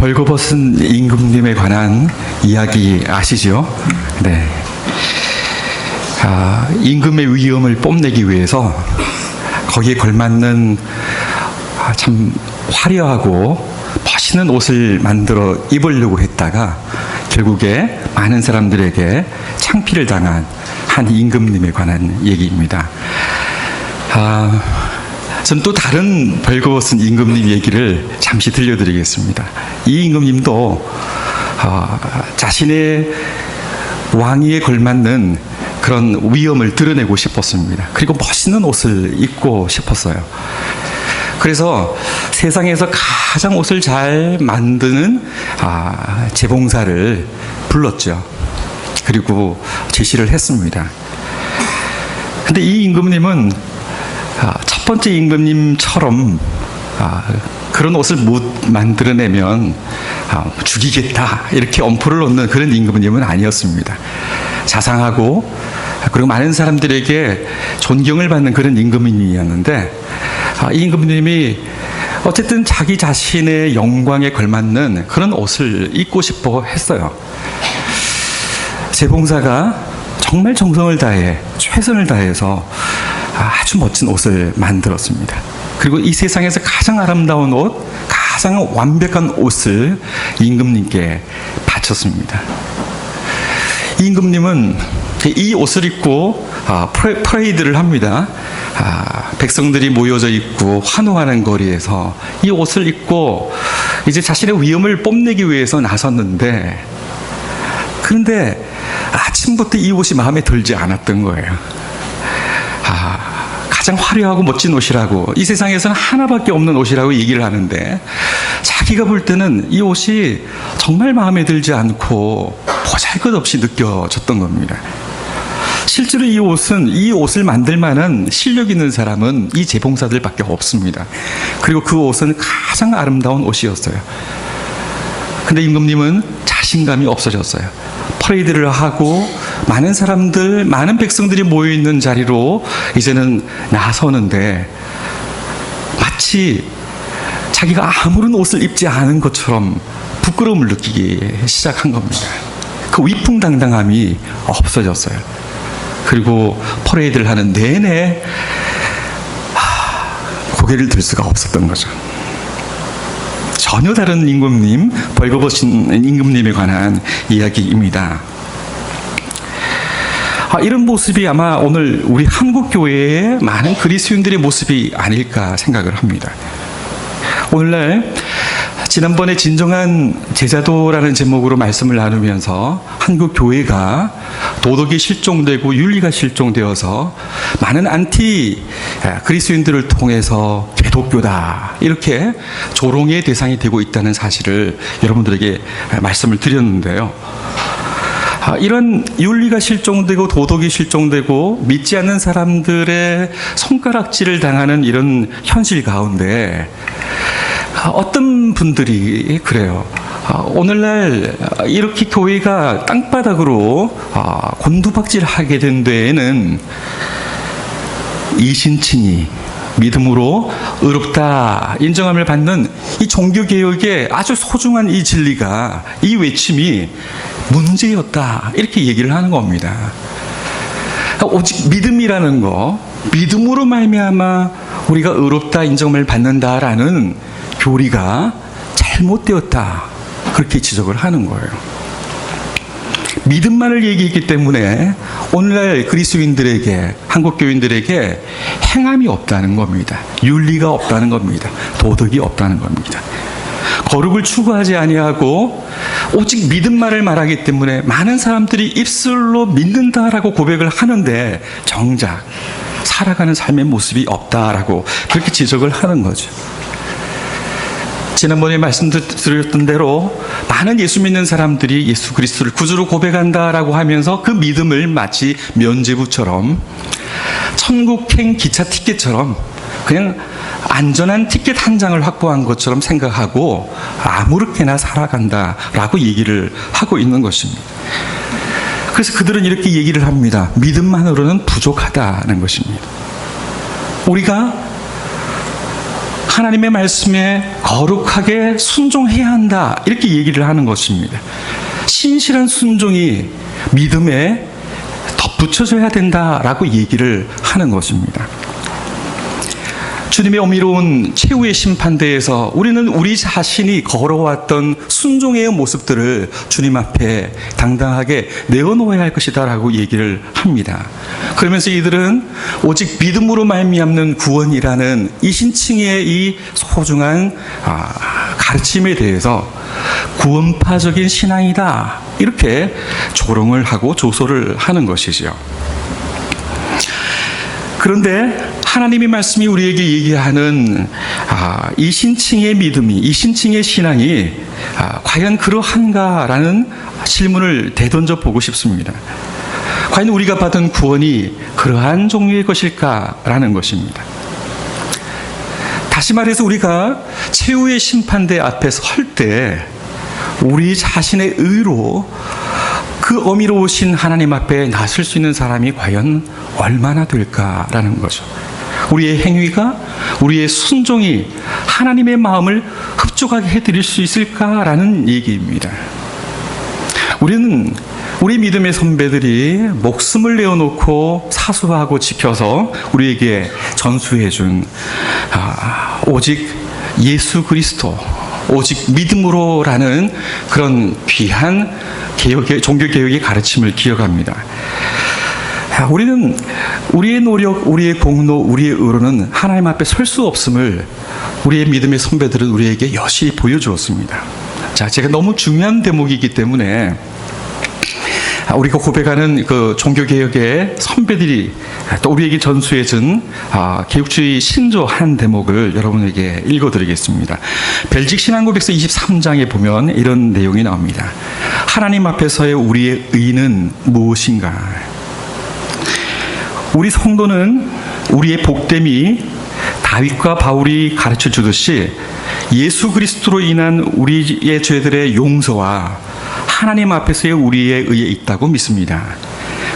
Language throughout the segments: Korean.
벌거벗은 임금님에 관한 이야기 아시죠? 네. 임금의 위엄을 뽐내기 위해서 거기에 걸맞는 참 화려하고 멋있는 옷을 만들어 입으려고 했다가 결국에 많은 사람들에게 창피를 당한 한 임금님에 관한 얘기입니다. 전 또 다른 벌거벗은 임금님 얘기를 잠시 들려드리겠습니다. 이 임금님도 자신의 왕위에 걸맞는 그런 위엄을 드러내고 싶었습니다. 그리고 멋있는 옷을 입고 싶었어요. 그래서 세상에서 가장 옷을 잘 만드는 재봉사를 불렀죠. 그리고 제시를 했습니다. 근데 이 임금님은 첫 번째 임금님처럼 그런 옷을 못 만들어내면 죽이겠다 이렇게 엄포를 놓는 그런 임금님은 아니었습니다. 자상하고 그리고 많은 사람들에게 존경을 받는 그런 임금님이었는데 이 임금님이 어쨌든 자기 자신의 영광에 걸맞는 그런 옷을 입고 싶어 했어요. 재봉사가 정말 정성을 다해 최선을 다해서 아주 멋진 옷을 만들었습니다. 그리고 이 세상에서 가장 아름다운 옷, 가장 완벽한 옷을 임금님께 바쳤습니다. 임금님은 이 옷을 입고 퍼레이드를 합니다. 백성들이 모여져 있고 환호하는 거리에서 이 옷을 입고 이제 자신의 위엄을 뽐내기 위해서 나섰는데, 그런데 아침부터 이 옷이 마음에 들지 않았던 거예요. 가장 화려하고 멋진 옷이라고, 이 세상에서는 하나밖에 없는 옷이라고 얘기를 하는데 자기가 볼 때는 이 옷이 정말 마음에 들지 않고 보잘것없이 느껴졌던 겁니다. 실제로 이 옷을 만들 만한 실력 있는 사람은 이 재봉사들밖에 없습니다. 그리고 그 옷은 가장 아름다운 옷이었어요. 근데 임금님은 자신감이 없어졌어요. 퍼레이드를 하고 많은 사람들, 많은 백성들이 모여있는 자리로 이제는 나서는데 마치 자기가 아무런 옷을 입지 않은 것처럼 부끄러움을 느끼기 시작한 겁니다. 그 위풍당당함이 없어졌어요. 그리고 퍼레이드를 하는 내내 고개를 들 수가 없었던 거죠. 전혀 다른 임금님, 벌거벗은 임금님에 관한 이야기입니다. 이런 모습이 아마 오늘 우리 한국 교회의 많은 그리스도인들의 모습이 아닐까 생각을 합니다. 오늘날 지난번에 진정한 제자도라는 제목으로 말씀을 나누면서 한국 교회가 도덕이 실종되고 윤리가 실종되어서 많은 안티 그리스도인들을 통해서 개독교다 이렇게 조롱의 대상이 되고 있다는 사실을 여러분들에게 말씀을 드렸는데요. 이런 윤리가 실종되고 도덕이 실종되고 믿지 않는 사람들의 손가락질을 당하는 이런 현실 가운데 어떤 분들이 그래요. 오늘날 이렇게 교회가 땅바닥으로 곤두박질하게 된 데에는 이신칭이 믿음으로 의롭다 인정함을 받는 이 종교개혁의 아주 소중한 이 진리가, 이 외침이 문제였다 이렇게 얘기를 하는 겁니다. 오직 믿음이라는 거, 믿음으로 말미암아 우리가 의롭다 인정을 받는다라는 교리가 잘못되었다 그렇게 지적을 하는 거예요. 믿음만을 얘기했기 때문에 오늘날 그리스도인들에게, 한국 교인들에게 행함이 없다는 겁니다. 윤리가 없다는 겁니다. 도덕이 없다는 겁니다. 거룩을 추구하지 아니하고 오직 믿음만을 말하기 때문에 많은 사람들이 입술로 믿는다라고 고백을 하는데 정작 살아가는 삶의 모습이 없다라고 그렇게 지적을 하는 거죠. 지난번에 말씀드렸던 대로 많은 예수 믿는 사람들이 예수 그리스도를 구주로 고백한다라고 하면서 그 믿음을 마치 면죄부처럼, 천국행 기차 티켓처럼 그냥 안전한 티켓 한 장을 확보한 것처럼 생각하고 아무렇게나 살아간다라고 얘기를 하고 있는 것입니다. 그래서 그들은 이렇게 얘기를 합니다. 믿음만으로는 부족하다는 것입니다. 우리가 하나님의 말씀에 거룩하게 순종해야 한다, 이렇게 얘기를 하는 것입니다. 신실한 순종이 믿음에 덧붙여져야 된다라고 얘기를 하는 것입니다. 주님의 어미로운 최후의 심판대에서 우리는 우리 자신이 걸어왔던 순종의 모습들을 주님 앞에 당당하게 내어놓아야 할 것이다 라고 얘기를 합니다. 그러면서 이들은 오직 믿음으로 말미암는 구원이라는 이신층의 이 소중한 가르침에 대해서 구원파적인 신앙이다, 이렇게 조롱을 하고 조소를 하는 것이죠. 그런데 하나님의 말씀이 우리에게 얘기하는 이 신층의 믿음이, 이 신층의 신앙이 과연 그러한가라는 질문을 되던져 보고 싶습니다. 과연 우리가 받은 구원이 그러한 종류의 것일까라는 것입니다. 다시 말해서 우리가 최후의 심판대 앞에 설 때 우리 자신의 의로 그 어미로우신 하나님 앞에 나설 수 있는 사람이 과연 얼마나 될까라는 거죠. 우리의 행위가, 우리의 순종이 하나님의 마음을 흡족하게 해드릴 수 있을까라는 얘기입니다. 우리는 우리 믿음의 선배들이 목숨을 내어놓고 사수하고 지켜서 우리에게 전수해준 오직 예수 그리스도, 오직 믿음으로라는 그런 귀한 종교개혁의 가르침을 기억합니다. 우리는 우리의 노력, 우리의 공로, 우리의 의로는 하나님 앞에 설 수 없음을 우리의 믿음의 선배들은 우리에게 여실히 보여주었습니다. 자, 제가 너무 중요한 대목이기 때문에 우리가 고백하는 그 종교개혁의 선배들이 또 우리에게 전수해준 개혁주의 신조 한 대목을 여러분에게 읽어드리겠습니다. 벨직 신앙고백서 23장에 보면 이런 내용이 나옵니다. 하나님 앞에서의 우리의 의는 무엇인가? 우리 성도는 우리의 복됨이 다윗과 바울이 가르쳐 주듯이 예수 그리스도로 인한 우리의 죄들의 용서와 하나님 앞에서의 우리의 의에 있다고 믿습니다.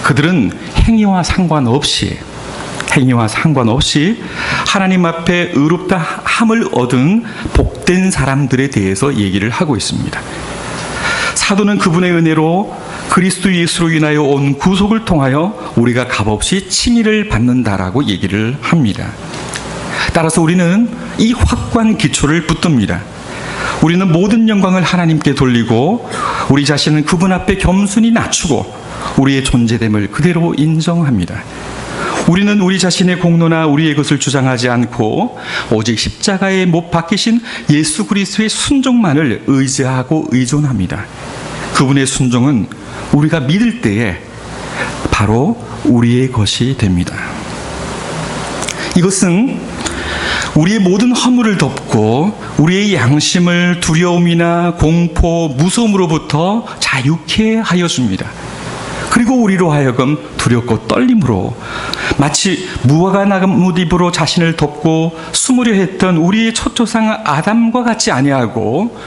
그들은 행위와 상관없이 하나님 앞에 의롭다 함을 얻은 복된 사람들에 대해서 얘기를 하고 있습니다. 사도는 그분의 은혜로 그리스도 예수로 인하여 온 구속을 통하여 우리가 값없이 칭의를 받는다라고 얘기를 합니다. 따라서 우리는 이 확고한 기초를 붙듭니다. 우리는 모든 영광을 하나님께 돌리고 우리 자신은 그분 앞에 겸손히 낮추고 우리의 존재됨을 그대로 인정합니다. 우리는 우리 자신의 공로나 우리의 것을 주장하지 않고 오직 십자가에 못 박히신 예수 그리스도의 순종만을 의지하고 의존합니다. 그분의 순종은 우리가 믿을 때에 바로 우리의 것이 됩니다. 이것은 우리의 모든 허물을 덮고 우리의 양심을 두려움이나 공포, 무서움으로부터 자유케 하여 줍니다. 그리고 우리로 하여금 두렵고 떨림으로 마치 무화과 나뭇잎으로 자신을 덮고 숨으려 했던 우리의 초초상 아담과 같이 아니하고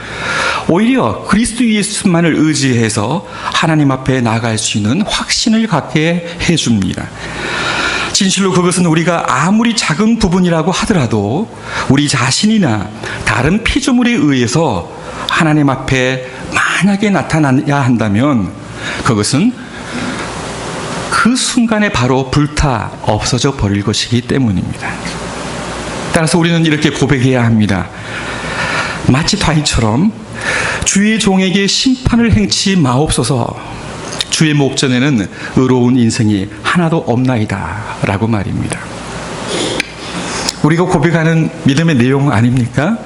오히려 그리스도 예수만을 의지해서 하나님 앞에 나아갈 수 있는 확신을 갖게 해줍니다. 진실로 그것은 우리가 아무리 작은 부분이라고 하더라도 우리 자신이나 다른 피조물에 의해서 하나님 앞에 만약에 나타나야 한다면 그것은 그 순간에 바로 불타 없어져 버릴 것이기 때문입니다. 따라서 우리는 이렇게 고백해야 합니다. 마치 다윗처럼 주의 종에게 심판을 행치 마옵소서. 주의 목전에는 의로운 인생이 하나도 없나이다 라고 말입니다. 우리가 고백하는 믿음의 내용 아닙니까?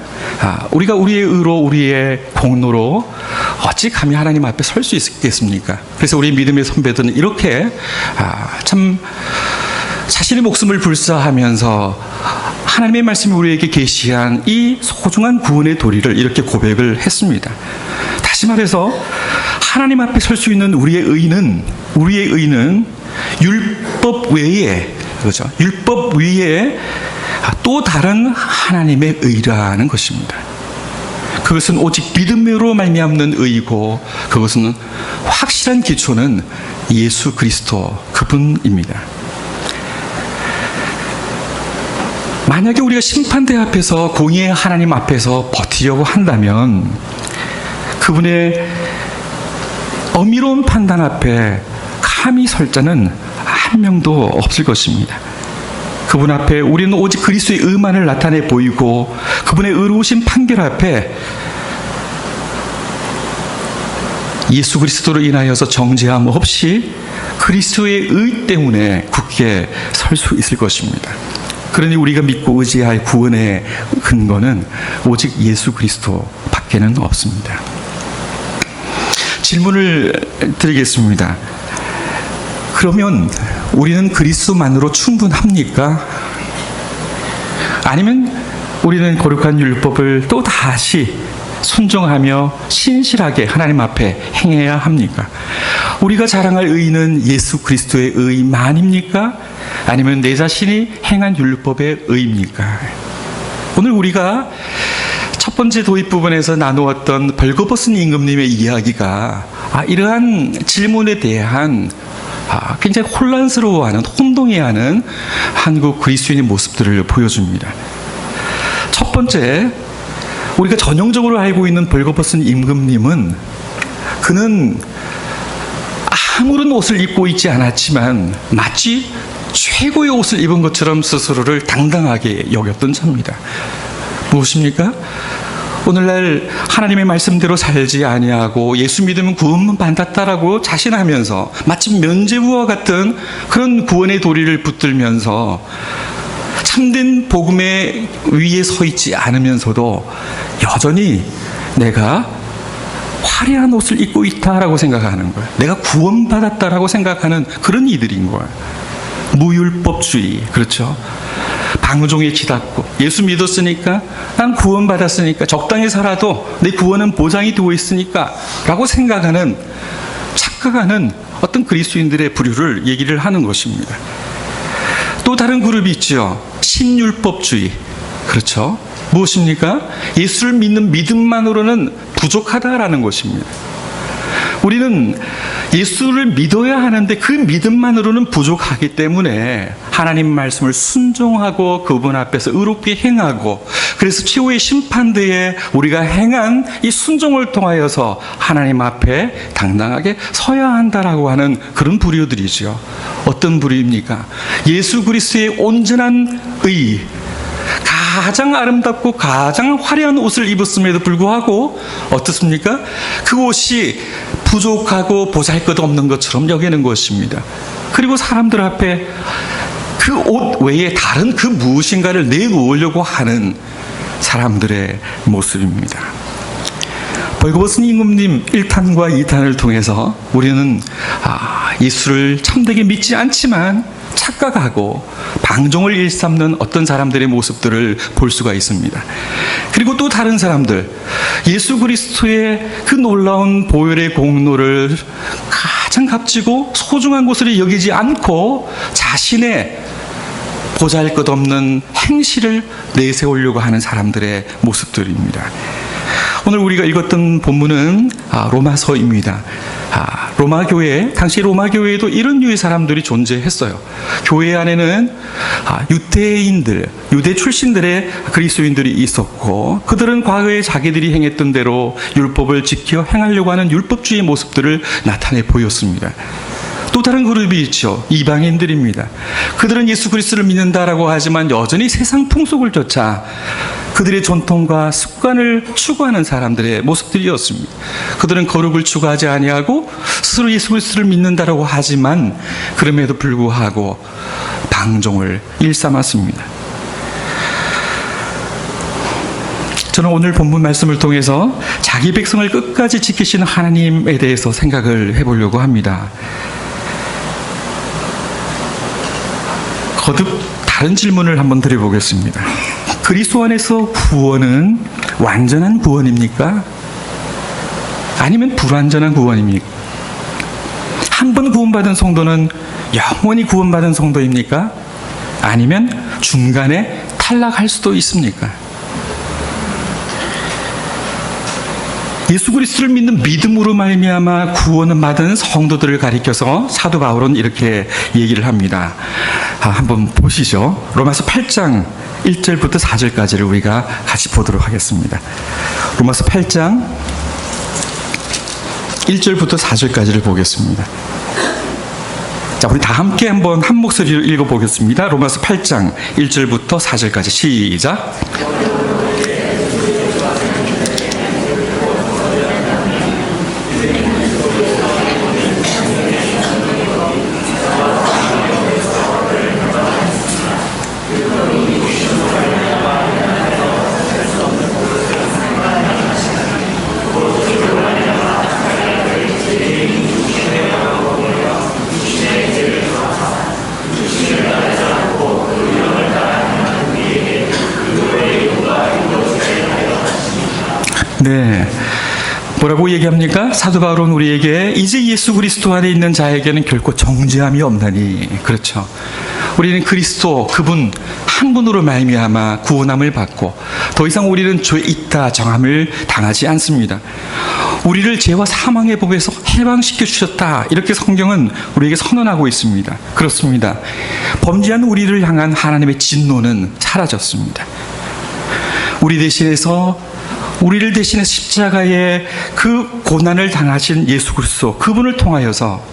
우리가 우리의 의로 우리의 공로로 어찌 감히 하나님 앞에 설 수 있겠습니까? 그래서 우리 믿음의 선배들은 이렇게 참 자신의 목숨을 불사하면서 하나님의 말씀이 우리에게 계시한 이 소중한 구원의 도리를 이렇게 고백을 했습니다. 다시 말해서 하나님 앞에 설 수 있는 우리의 의는 율법 외에, 그렇죠? 율법 위에 또 다른 하나님의 의라는 것입니다. 그것은 오직 믿음으로 말미암는 의이고 그것은 확실한 기초는 예수 그리스도 그분입니다. 만약에 우리가 심판대 앞에서 공의의 하나님 앞에서 버티려고 한다면 그분의 어미로운 판단 앞에 감히 설 자는 한 명도 없을 것입니다. 그분 앞에 우리는 오직 그리스도의 의만을 나타내 보이고 그분의 의로우신 판결 앞에 예수 그리스도로 인하여서 정죄함 없이 그리스도의 의 때문에 굳게 설 수 있을 것입니다. 그러니 우리가 믿고 의지할 구원의 근거는 오직 예수 그리스도 밖에는 없습니다. 질문을 드리겠습니다. 그러면 우리는 그리스도만으로 충분합니까? 아니면 우리는 거룩한 율법을 또 다시 순종하며 신실하게 하나님 앞에 행해야 합니까? 우리가 자랑할 의는 예수 그리스도의 의만입니까? 아니면 내 자신이 행한 율법의 의입니까? 오늘 우리가 첫 번째 도입 부분에서 나누었던 벌거벗은 임금님의 이야기가 이러한 질문에 대한 굉장히 혼란스러워하는, 혼동해하는 한국 그리스도인의 모습들을 보여줍니다. 첫 번째, 우리가 전형적으로 알고 있는 벌거벗은 임금님은 그는 아무런 옷을 입고 있지 않았지만 마치 최고의 옷을 입은 것처럼 스스로를 당당하게 여겼던 자입니다. 무엇입니까? 오늘날 하나님의 말씀대로 살지 아니하고 예수 믿으면 구원만 받았다라고 자신하면서 마치 면죄부와 같은 그런 구원의 도리를 붙들면서 참된 복음의 위에 서 있지 않으면서도 여전히 내가 화려한 옷을 입고 있다라고 생각하는 거예요. 내가 구원받았다라고 생각하는 그런 이들인 거예요. 무율법주의, 그렇죠? 방종에 치닫고 예수 믿었으니까, 난 구원받았으니까, 적당히 살아도 내 구원은 보장이 되어 있으니까 라고 생각하는, 착각하는 어떤 그리스도인들의 부류를 얘기를 하는 것입니다. 또 다른 그룹이 있죠. 신율법주의, 그렇죠? 무엇입니까? 예수를 믿는 믿음만으로는 부족하다라는 것입니다. 우리는 예수를 믿어야 하는데 그 믿음만으로는 부족하기 때문에 하나님 말씀을 순종하고 그분 앞에서 의롭게 행하고, 그래서 최후의 심판대에 우리가 행한 이 순종을 통하여서 하나님 앞에 당당하게 서야 한다라고 하는 그런 부류들이죠. 어떤 부류입니까? 예수 그리스도의 온전한 의, 가장 아름답고 가장 화려한 옷을 입었음에도 불구하고 어떻습니까? 그 옷이 부족하고 보잘것없는 것처럼 여기는 것입니다. 그리고 사람들 앞에 그 옷 외에 다른 그 무엇인가를 내놓으려고 하는 사람들의 모습입니다. 벌거벗은 임금님 1탄과 2탄을 통해서 우리는 예수를 참되게 믿지 않지만 착각하고 방종을 일삼는 어떤 사람들의 모습들을 볼 수가 있습니다. 그리고 또 다른 사람들, 예수 그리스도의 그 놀라운 보혈의 공로를 가장 값지고 소중한 것으로 여기지 않고 자신의 보잘것없는 행실을 내세우려고 하는 사람들의 모습들입니다. 오늘 우리가 읽었던 본문은 로마서입니다. 로마 교회, 당시 로마 교회에도 이런 류의 사람들이 존재했어요. 교회 안에는 유대인들, 유대 출신들의 그리스도인들이 있었고, 그들은 과거에 자기들이 행했던 대로 율법을 지켜 행하려고 하는 율법주의 모습들을 나타내 보였습니다. 또 다른 그룹이 있죠. 이방인들입니다. 그들은 예수 그리스도를 믿는다라고 하지만 여전히 세상 풍속을 쫓아 그들의 전통과 습관을 추구하는 사람들의 모습들이었습니다. 그들은 거룩을 추구하지 아니하고 스스로 예수 그리스도를 믿는다라고 하지만 그럼에도 불구하고 방종을 일삼았습니다. 저는 오늘 본문 말씀을 통해서 자기 백성을 끝까지 지키시는 하나님에 대해서 생각을 해보려고 합니다. 거듭 다른 질문을 한번 드려보겠습니다. 그리스도 안에서 구원은 완전한 구원입니까? 아니면 불완전한 구원입니까? 한 번 구원받은 성도는 영원히 구원받은 성도입니까? 아니면 중간에 탈락할 수도 있습니까? 예수 그리스도를 믿는 믿음으로 말미암아 구원을 받은 성도들을 가리켜서 사도 바울은 이렇게 얘기를 합니다. 한번 보시죠. 로마서 8장 1절부터 4절까지를 우리가 같이 보도록 하겠습니다. 로마서 8장 1절부터 4절까지를 보겠습니다. 자, 우리 다 함께 한번 한 목소리로 읽어보겠습니다. 로마서 8장 1절부터 4절까지 시작. 네. 뭐라고 얘기합니까? 사도 바울은 우리에게 이제 예수 그리스도 안에 있는 자에게는 결코 정죄함이 없나니. 그렇죠. 우리는 그리스도 그분 한 분으로 말미암아 구원함을 받고 더 이상 우리는 죄 있다 정함을 당하지 않습니다. 우리를 죄와 사망의 법에서 해방시켜 주셨다. 이렇게 성경은 우리에게 선언하고 있습니다. 그렇습니다. 범죄한 우리를 향한 하나님의 진노는 사라졌습니다. 우리를 대신해 십자가에 그 고난을 당하신 예수 그리스도 그분을 통하여서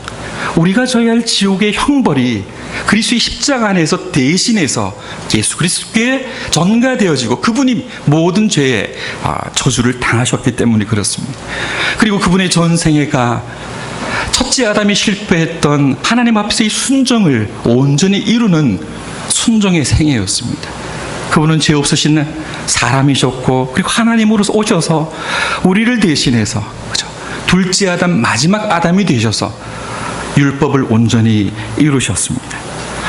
우리가 져야 할 지옥의 형벌이 그리스도의 십자가 안에서 대신해서 예수 그리스도께 전가되어지고 그분이 모든 죄의 저주를 당하셨기 때문에 그렇습니다. 그리고 그분의 전생애가 첫째 아담이 실패했던 하나님 앞에서의 순종을 온전히 이루는 순종의 생애였습니다. 그분은 죄 없으신 사람이셨고 그리고 하나님으로서 오셔서 우리를 대신해서 그렇죠? 둘째 아담 마지막 아담이 되셔서 율법을 온전히 이루셨습니다.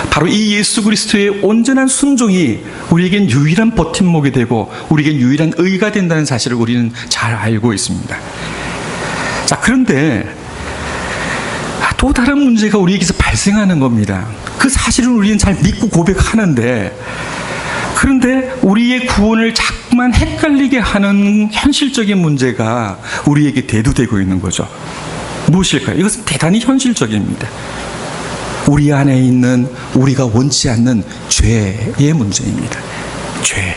바로 이 예수 그리스도의 온전한 순종이 우리에겐 유일한 버팀목이 되고 우리에겐 유일한 의가 된다는 사실을 우리는 잘 알고 있습니다. 자, 그런데 또 다른 문제가 우리에게서 발생하는 겁니다. 그 사실은 우리는 잘 믿고 고백하는데 그런데 우리의 구원을 자꾸만 헷갈리게 하는 현실적인 문제가 우리에게 대두되고 있는 거죠. 무엇일까요? 이것은 대단히 현실적입니다. 우리 안에 있는 우리가 원치 않는 죄의 문제입니다. 죄.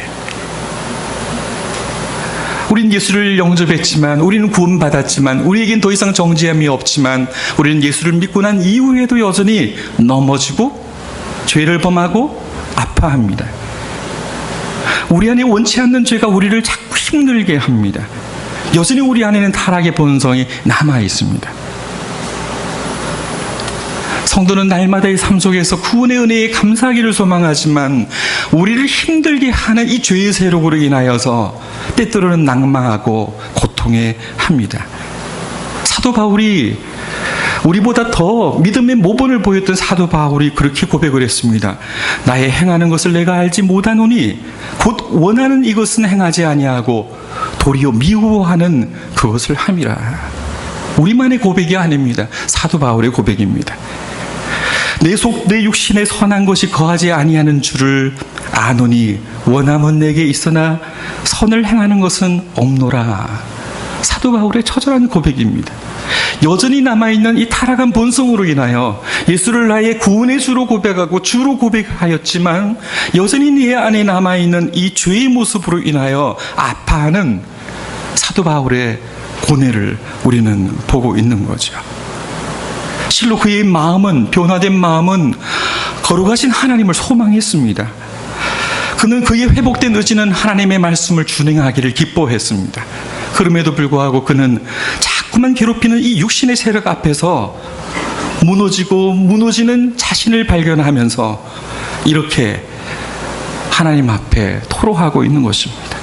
우리는 예수를 영접했지만 우리는 구원받았지만 우리에겐 더 이상 정죄함이 없지만 우리는 예수를 믿고 난 이후에도 여전히 넘어지고 죄를 범하고 아파합니다. 우리 안에 원치 않는 죄가 우리를 자꾸 힘들게 합니다. 여전히 우리 안에는 타락의 본성이 남아 있습니다. 성도는 날마다의 삶 속에서 구원의 은혜에 감사하기를 소망하지만 우리를 힘들게 하는 이 죄의 세력으로 인하여서 때때로는 낭망하고 고통해 합니다. 사도 바울이 우리보다 더 믿음의 모범을 보였던 사도 바울이 그렇게 고백을 했습니다. 나의 행하는 것을 내가 알지 못하노니 곧 원하는 이것은 행하지 아니하고 도리어 미워하는 그것을 함이라. 우리만의 고백이 아닙니다. 사도 바울의 고백입니다. 내 육신에 선한 것이 거하지 아니하는 줄을 아노니 원함은 내게 있으나 선을 행하는 것은 없노라. 사도 바울의 처절한 고백입니다. 여전히 남아있는 이 타락한 본성으로 인하여 예수를 나의 구원의 주로 고백하고 주로 고백하였지만 여전히 내 안에 남아있는 이 죄의 모습으로 인하여 아파하는 사도 바울의 고뇌를 우리는 보고 있는 거죠. 실로 그의 마음은, 변화된 마음은 거룩하신 하나님을 소망했습니다. 그는 그의 회복된 의지는 하나님의 말씀을 준행하기를 기뻐했습니다. 그럼에도 불구하고 그는 자꾸만 괴롭히는 이 육신의 세력 앞에서 무너지는 자신을 발견하면서 이렇게 하나님 앞에 토로하고 있는 것입니다.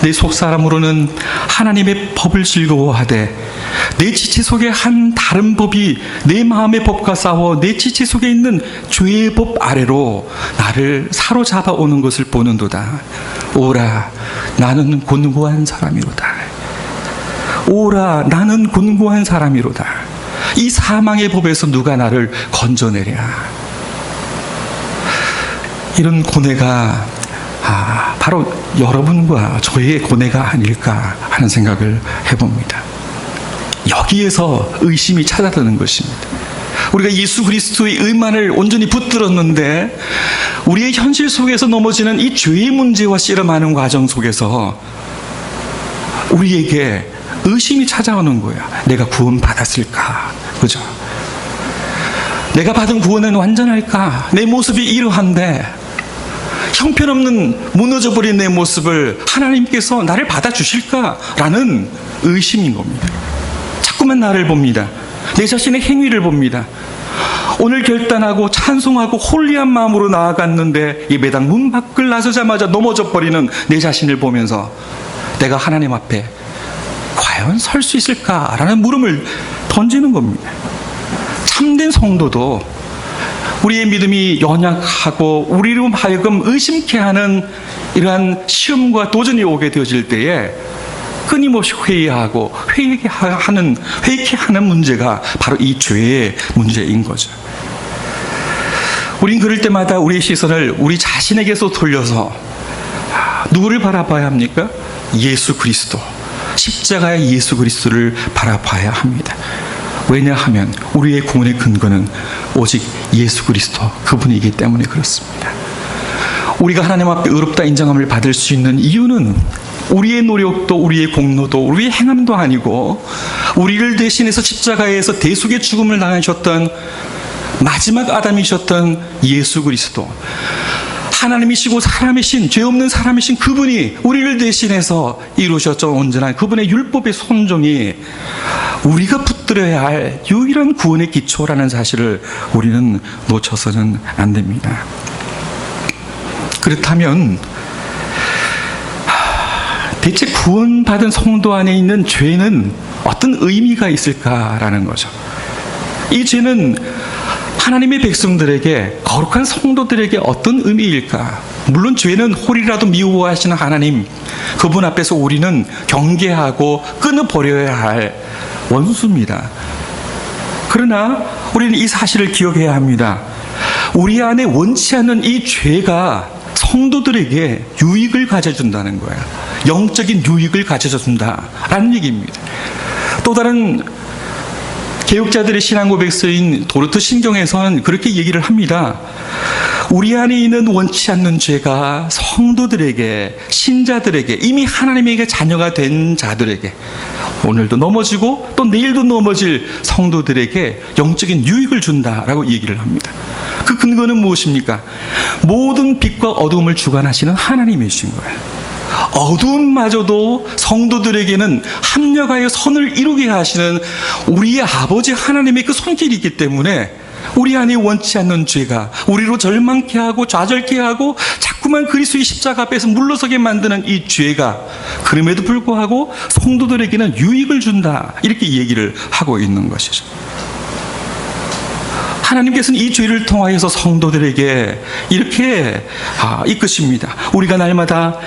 내 속사람으로는 하나님의 법을 즐거워하되 내 지체 속에 한 다른 법이 내 마음의 법과 싸워 내 지체 속에 있는 죄의 법 아래로 나를 사로잡아 오는 것을 보는도다. 오라 나는 곤고한 사람이로다. 오라 나는 곤고한 사람이로다. 이 사망의 법에서 누가 나를 건져내랴. 이런 고뇌가 바로 여러분과 저의 고뇌가 아닐까 하는 생각을 해봅니다. 여기에서 의심이 찾아드는 것입니다. 우리가 예수 그리스도의 의만을 온전히 붙들었는데 우리의 현실 속에서 넘어지는 이 죄의 문제와 씨름하는 과정 속에서 우리에게 의심이 찾아오는 거야. 내가 구원받았을까? 그죠? 내가 받은 구원은 완전할까? 내 모습이 이러한데 형편없는 무너져버린 내 모습을 하나님께서 나를 받아주실까라는 의심인 겁니다. 자꾸만 나를 봅니다. 내 자신의 행위를 봅니다. 오늘 결단하고 찬송하고 홀리한 마음으로 나아갔는데 예배당 문 밖을 나서자마자 넘어져 버리는 내 자신을 보면서 내가 하나님 앞에 과연 설 수 있을까라는 물음을 던지는 겁니다. 참된 성도도 우리의 믿음이 연약하고 우리로 하여금 의심케 하는 이러한 시험과 도전이 오게 되어질 때에 끊임없이 회의하고 회개케 하는 문제가 바로 이 죄의 문제인 거죠. 우린 그럴 때마다 우리의 시선을 우리 자신에게서 돌려서 누구를 바라봐야 합니까? 예수 그리스도, 십자가의 예수 그리스도를 바라봐야 합니다. 왜냐하면 우리의 구원의 근거는 오직 예수 그리스도 그분이기 때문에 그렇습니다. 우리가 하나님 앞에 의롭다 인정함을 받을 수 있는 이유는 우리의 노력도 우리의 공로도 우리의 행함도 아니고 우리를 대신해서 십자가에서 대속의 죽음을 당하셨던 마지막 아담이셨던 예수 그리스도, 하나님이시고 사람이신, 죄 없는 사람이신 그분이 우리를 대신해서 이루셨던 온전한 그분의 율법의 손종이 우리가 붙들어야 할 유일한 구원의 기초라는 사실을 우리는 놓쳐서는 안 됩니다. 그렇다면 대체 구원받은 성도 안에 있는 죄는 어떤 의미가 있을까라는 거죠. 이 죄는 하나님의 백성들에게, 거룩한 성도들에게 어떤 의미일까? 물론 죄는 홀이라도 미워하시는 하나님, 그분 앞에서 우리는 경계하고 끊어버려야 할 원수입니다. 그러나 우리는 이 사실을 기억해야 합니다. 우리 안에 원치 않는 이 죄가 성도들에게 유익을 가져준다는 거야. 영적인 유익을 가져준다라는 얘기입니다. 또 다른 개혁자들의 신앙 고백서인 도르트 신경에서는 그렇게 얘기를 합니다. 우리 안에 있는 원치 않는 죄가 성도들에게, 신자들에게, 이미 하나님에게 자녀가 된 자들에게, 오늘도 넘어지고 또 내일도 넘어질 성도들에게 영적인 유익을 준다라고 얘기를 합니다. 그 근거는 무엇입니까? 모든 빛과 어두움을 주관하시는 하나님이신 거예요. 어두움마저도 성도들에게는 합력하여 선을 이루게 하시는 우리의 아버지 하나님의 그 손길이 있기 때문에 우리 안에 원치 않는 죄가 우리로 절망케 하고 좌절케 하고 자꾸만 그리스도의 십자가 앞에서 물러서게 만드는 이 죄가 그럼에도 불구하고 성도들에게는 유익을 준다, 이렇게 얘기를 하고 있는 것이죠. 하나님께서는 이 죄를 통하여서 성도들에게 이렇게 이끄십니다. 우리가 날마다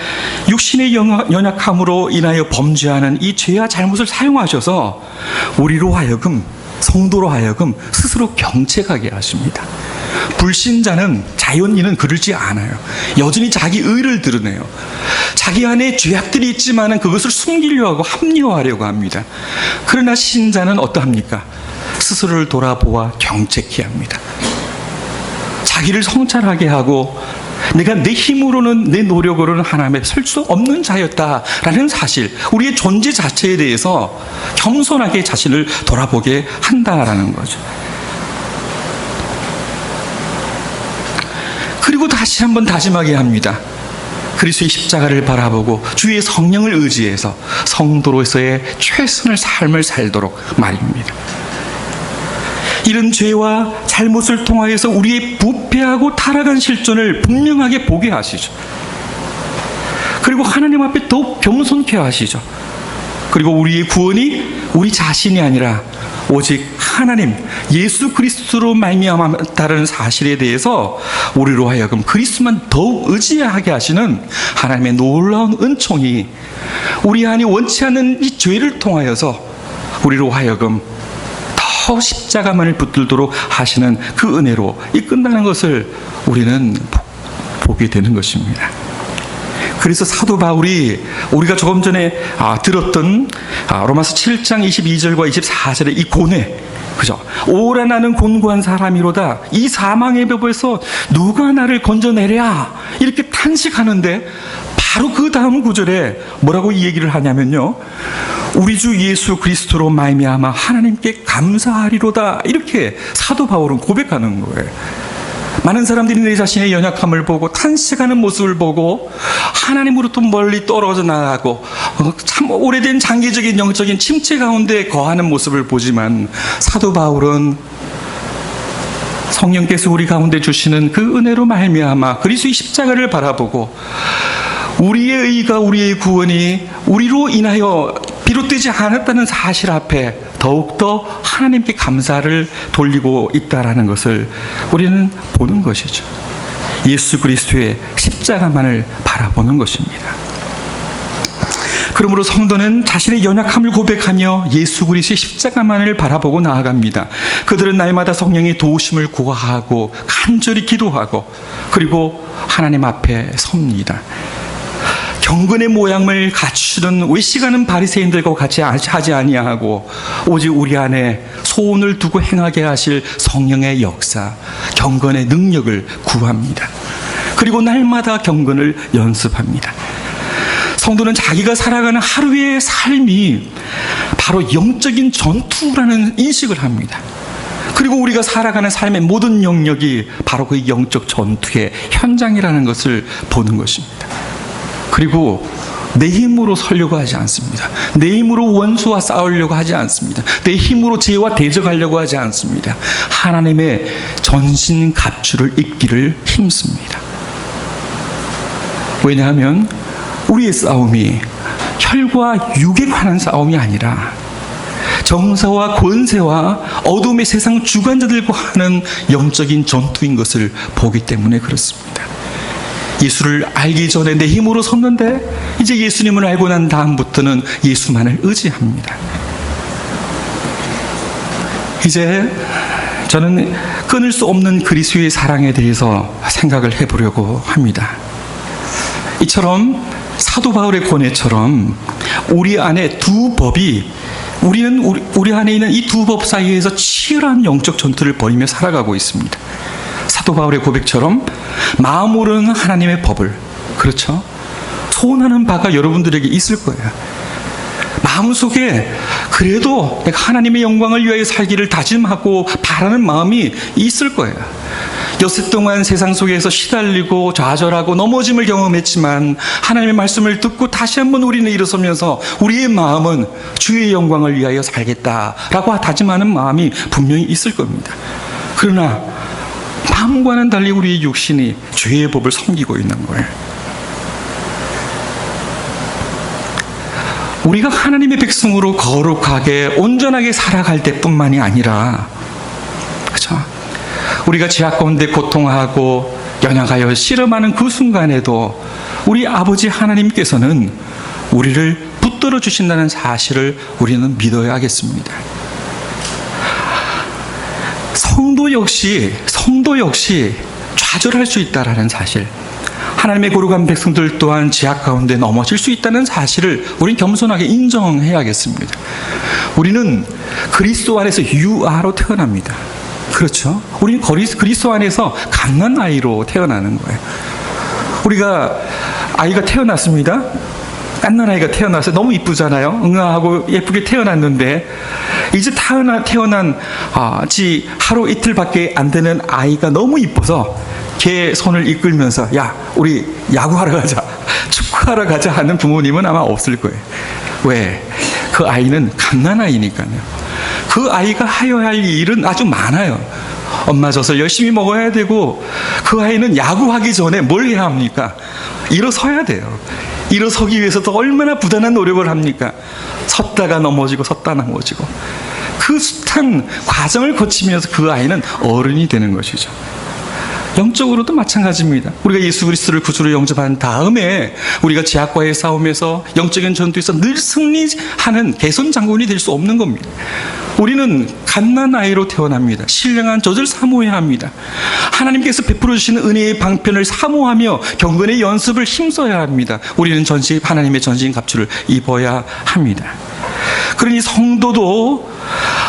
육신의 연약함으로 인하여 범죄하는 이 죄와 잘못을 사용하셔서 우리로 하여금, 성도로 하여금 스스로 경책하게 하십니다. 불신자는, 자연인은 그러지 않아요. 여전히 자기 의를 드러내요. 자기 안에 죄악들이 있지만 그것을 숨기려고 하고 합리화하려고 합니다. 그러나 신자는 어떠합니까? 스스로를 돌아보아 경책해야 합니다. 자기를 성찰하게 하고 내가 내 힘으로는, 내 노력으로는 하나님 앞에 설 수 없는 자였다라는 사실, 우리의 존재 자체에 대해서 겸손하게 자신을 돌아보게 한다라는 거죠. 그리고 다시 한번 다짐하게 합니다. 그리스도의 십자가를 바라보고 주의 성령을 의지해서 성도로서의 최선의 삶을 살도록 말입니다. 이런 죄와 잘못을 통하여서 우리의 부패하고 타락한 실존을 분명하게 보게 하시죠. 그리고 하나님 앞에 더욱 겸손케 하시죠. 그리고 우리의 구원이 우리 자신이 아니라 오직 하나님, 예수 그리스도로 말미암았다는 사실에 대해서 우리로 하여금 그리스도만 더욱 의지하게 하시는 하나님의 놀라운 은총이 우리 안에 원치 않는 이 죄를 통하여서 우리로 하여금 더 십자가만을 붙들도록 하시는 그 은혜로 이 끝나는 것을 우리는 보게 되는 것입니다. 그래서 사도 바울이 우리가 조금 전에 들었던 로마서 7장 22절과 24절의 이 고뇌, 그죠? 오라 나는 곤고한 사람이로다. 이 사망의 벽에서 누가 나를 건져내랴. 이렇게 탄식하는데 바로 그 다음 구절에 뭐라고 이 얘기를 하냐면요. 우리 주 예수 그리스도로 말미암아 하나님께 감사하리로다. 이렇게 사도 바울은 고백하는 거예요. 많은 사람들이 내 자신의 연약함을 보고 탄식하는 모습을 보고 하나님으로부터 멀리 떨어져 나가고 참 오래된 장기적인 영적인 침체 가운데 거하는 모습을 보지만 사도 바울은 성령께서 우리 가운데 주시는 그 은혜로 말미암아 그리스도의 십자가를 바라보고 우리의 의가 우리의 구원이 우리로 인하여 비롯되지 않았다는 사실 앞에 더욱더 하나님께 감사를 돌리고 있다는 것을 우리는 보는 것이죠. 예수 그리스도의 십자가만을 바라보는 것입니다. 그러므로 성도는 자신의 연약함을 고백하며 예수 그리스도의 십자가만을 바라보고 나아갑니다. 그들은 날마다 성령의 도우심을 구하고 간절히 기도하고 그리고 하나님 앞에 섭니다. 경건의 모양을 갖추는 외식하는 바리새인들과 같이 하지 아니하고 오직 우리 안에 소원을 두고 행하게 하실 성령의 역사, 경건의 능력을 구합니다. 그리고 날마다 경건을 연습합니다. 성도는 자기가 살아가는 하루의 삶이 바로 영적인 전투라는 인식을 합니다. 그리고 우리가 살아가는 삶의 모든 영역이 바로 그 영적 전투의 현장이라는 것을 보는 것입니다. 그리고 내 힘으로 서려고 하지 않습니다. 내 힘으로 원수와 싸우려고 하지 않습니다. 내 힘으로 죄와 대적하려고 하지 않습니다. 하나님의 전신 갑주를 입기를 힘씁니다. 왜냐하면 우리의 싸움이 혈과 육에 관한 싸움이 아니라 정사와 권세와 어둠의 세상 주관자들과 하는 영적인 전투인 것을 보기 때문에 그렇습니다. 예수를 알기 전에 내 힘으로 섰는데 이제 예수님을 알고 난 다음부터는 예수만을 의지합니다. 이제 저는 끊을 수 없는 그리스도의 사랑에 대해서 생각을 해보려고 합니다. 이처럼 사도 바울의 고뇌처럼 우리 안에 두 법이 우리 안에 있는 이 두 법 사이에서 치열한 영적 전투를 벌이며 살아가고 있습니다. 사도 바울의 고백처럼 마음으로는 하나님의 법을, 그렇죠? 소원하는 바가 여러분들에게 있을 거예요. 마음속에 그래도 내가 하나님의 영광을 위하여 살기를 다짐하고 바라는 마음이 있을 거예요. 여세 동안 세상 속에서 시달리고 좌절하고 넘어짐을 경험했지만 하나님의 말씀을 듣고 다시 한번 우리는 일어서면서 우리의 마음은 주의 영광을 위하여 살겠다라고 다짐하는 마음이 분명히 있을 겁니다. 그러나 마음과는 달리 우리의 육신이 죄의 법을 섬기고 있는 거예요. 우리가 하나님의 백성으로 거룩하게 온전하게 살아갈 때뿐만이 아니라, 그렇죠? 우리가 죄악 가운데 고통하고 연약하여 씨름하는 그 순간에도 우리 아버지 하나님께서는 우리를 붙들어 주신다는 사실을 우리는 믿어야 하겠습니다. 성도 역시 좌절할 수 있다라는 사실, 하나님의 거룩한 백성들 또한 죄악 가운데 넘어질 수 있다는 사실을 우리는 겸손하게 인정해야겠습니다. 우리는 그리스도 안에서 유아로 태어납니다. 그렇죠? 우리는 그리스도 안에서 갓난아이로 태어나는 거예요. 우리가 아이가 태어났습니다. 갓난아이가 태어나서 너무 이쁘잖아요. 응아하고 예쁘게 태어났는데 이제 태어난 지 하루 이틀밖에 안 되는 아이가 너무 이뻐서 걔 손을 이끌면서 야 우리 야구하러 가자, 축구하러 가자 하는 부모님은 아마 없을 거예요. 왜? 그 아이는 갓난아이니까요. 그 아이가 하여야 할 일은 아주 많아요. 엄마 젖을 열심히 먹어야 되고, 그 아이는 야구하기 전에 뭘 해야 합니까? 일어서야 돼요. 일어서기 위해서도 얼마나 부단한 노력을 합니까? 섰다가 넘어지고 섰다 넘어지고, 그 숱한 과정을 거치면서 그 아이는 어른이 되는 것이죠. 영적으로도 마찬가지입니다. 우리가 예수 그리스도를 구주로 영접한 다음에 우리가 죄악과의 싸움에서 영적인 전투에서 늘 승리하는 개선 장군이 될 수 없는 겁니다. 우리는 갓난 아이로 태어납니다. 신령한 젖을 사모해야 합니다. 하나님께서 베풀어 주시는 은혜의 방편을 사모하며 경건의 연습을 힘써야 합니다. 우리는 하나님의 전신 갑주를 입어야 합니다. 그러니 성도도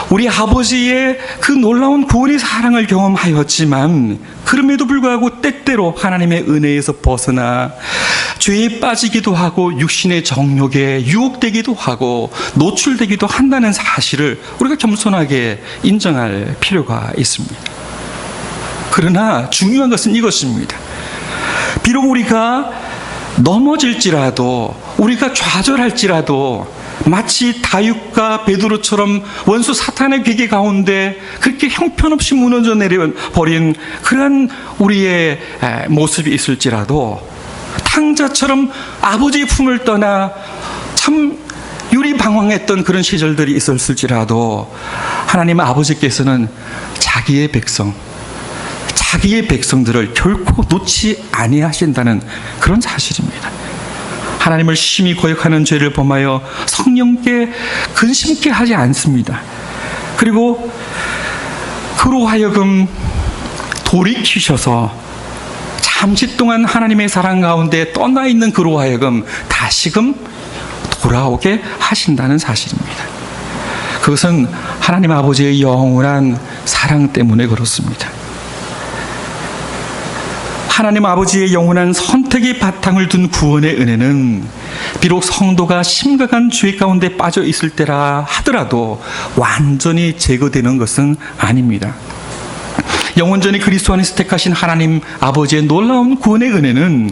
우리 아버지의 그 놀라운 구원의 사랑을 경험하였지만 그럼에도 불구하고 때때로 하나님의 은혜에서 벗어나 죄에 빠지기도 하고 육신의 정욕에 유혹되기도 하고 노출되기도 한다는 사실을 우리가 겸손하게 인정할 필요가 있습니다. 그러나 중요한 것은 이것입니다. 비록 우리가 넘어질지라도, 우리가 좌절할지라도 마치 다윗과 베드로처럼 원수 사탄의 괴계 가운데 그렇게 형편없이 무너져 내려버린 그러한 우리의 모습이 있을지라도, 탕자처럼 아버지의 품을 떠나 참 유리방황했던 그런 시절들이 있었을지라도 하나님 아버지께서는 자기의 백성들을 결코 놓지 아니하신다는 그런 사실입니다. 하나님을 심히 거역하는 죄를 범하여 성령께 근심케 하지 않습니다. 그리고 그로 하여금 돌이키셔서 잠시 동안 하나님의 사랑 가운데 떠나 있는 그로 하여금 다시금 돌아오게 하신다는 사실입니다. 그것은 하나님 아버지의 영원한 사랑 때문에 그렇습니다. 하나님 아버지의 영원한 선택의 바탕을 둔 구원의 은혜는 비록 성도가 심각한 죄 가운데 빠져 있을 때라 하더라도 완전히 제거되는 것은 아닙니다. 영원전에 그리스도 안에서 택하신 하나님 아버지의 놀라운 구원의 은혜는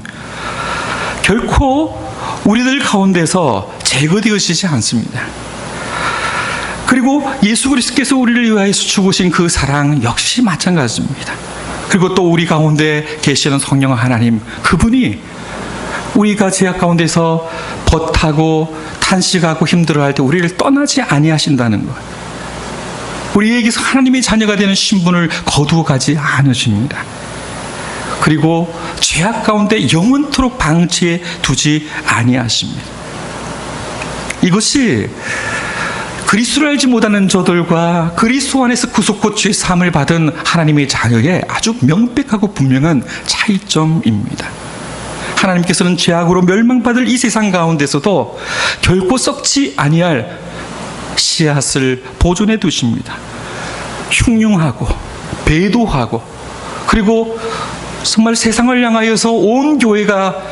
결코 우리들 가운데서 제거되어지지 않습니다. 그리고 예수 그리스도께서 우리를 위하여서 죽으신 그 사랑 역시 마찬가지입니다. 그리고 또 우리 가운데 계시는 성령 하나님, 그분이 우리가 죄악 가운데서 벗하고 탄식하고 힘들어할 때 우리를 떠나지 아니하신다는 것, 우리에게서 하나님의 자녀가 되는 신분을 거두어 가지 않으십니다. 그리고 죄악 가운데 영원토록 방치해 두지 아니하십니다. 이것이 그리스도를 알지 못하는 저들과 그리스도 안에서 구속고 죄 사함을 받은 하나님의 자녀의 아주 명백하고 분명한 차이점입니다. 하나님께서는 죄악으로 멸망받을 이 세상 가운데서도 결코 썩지 아니할 씨앗을 보존해 두십니다. 흉흉하고 배도하고 그리고 정말 세상을 향하여서 온 교회가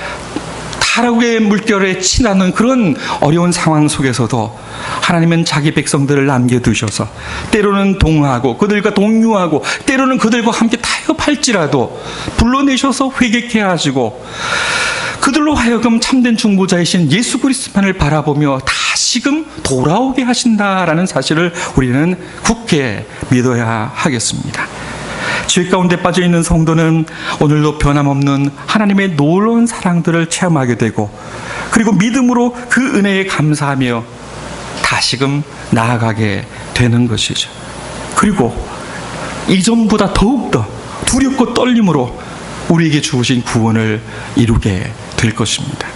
타락의 물결에 치닫는 그런 어려운 상황 속에서도 하나님은 자기 백성들을 남겨두셔서 때로는 동하고 그들과 동료하고 때로는 그들과 함께 타협할지라도 불러내셔서 회개케 하시고 그들로 하여금 참된 중보자이신 예수 그리스도만을 바라보며 다시금 돌아오게 하신다라는 사실을 우리는 굳게 믿어야 하겠습니다. 죄 가운데 빠져있는 성도는 오늘도 변함없는 하나님의 놀라운 사랑들을 체험하게 되고 그리고 믿음으로 그 은혜에 감사하며 다시금 나아가게 되는 것이죠. 그리고 이전보다 더욱더 두렵고 떨림으로 우리에게 주신 구원을 이루게 될 것입니다.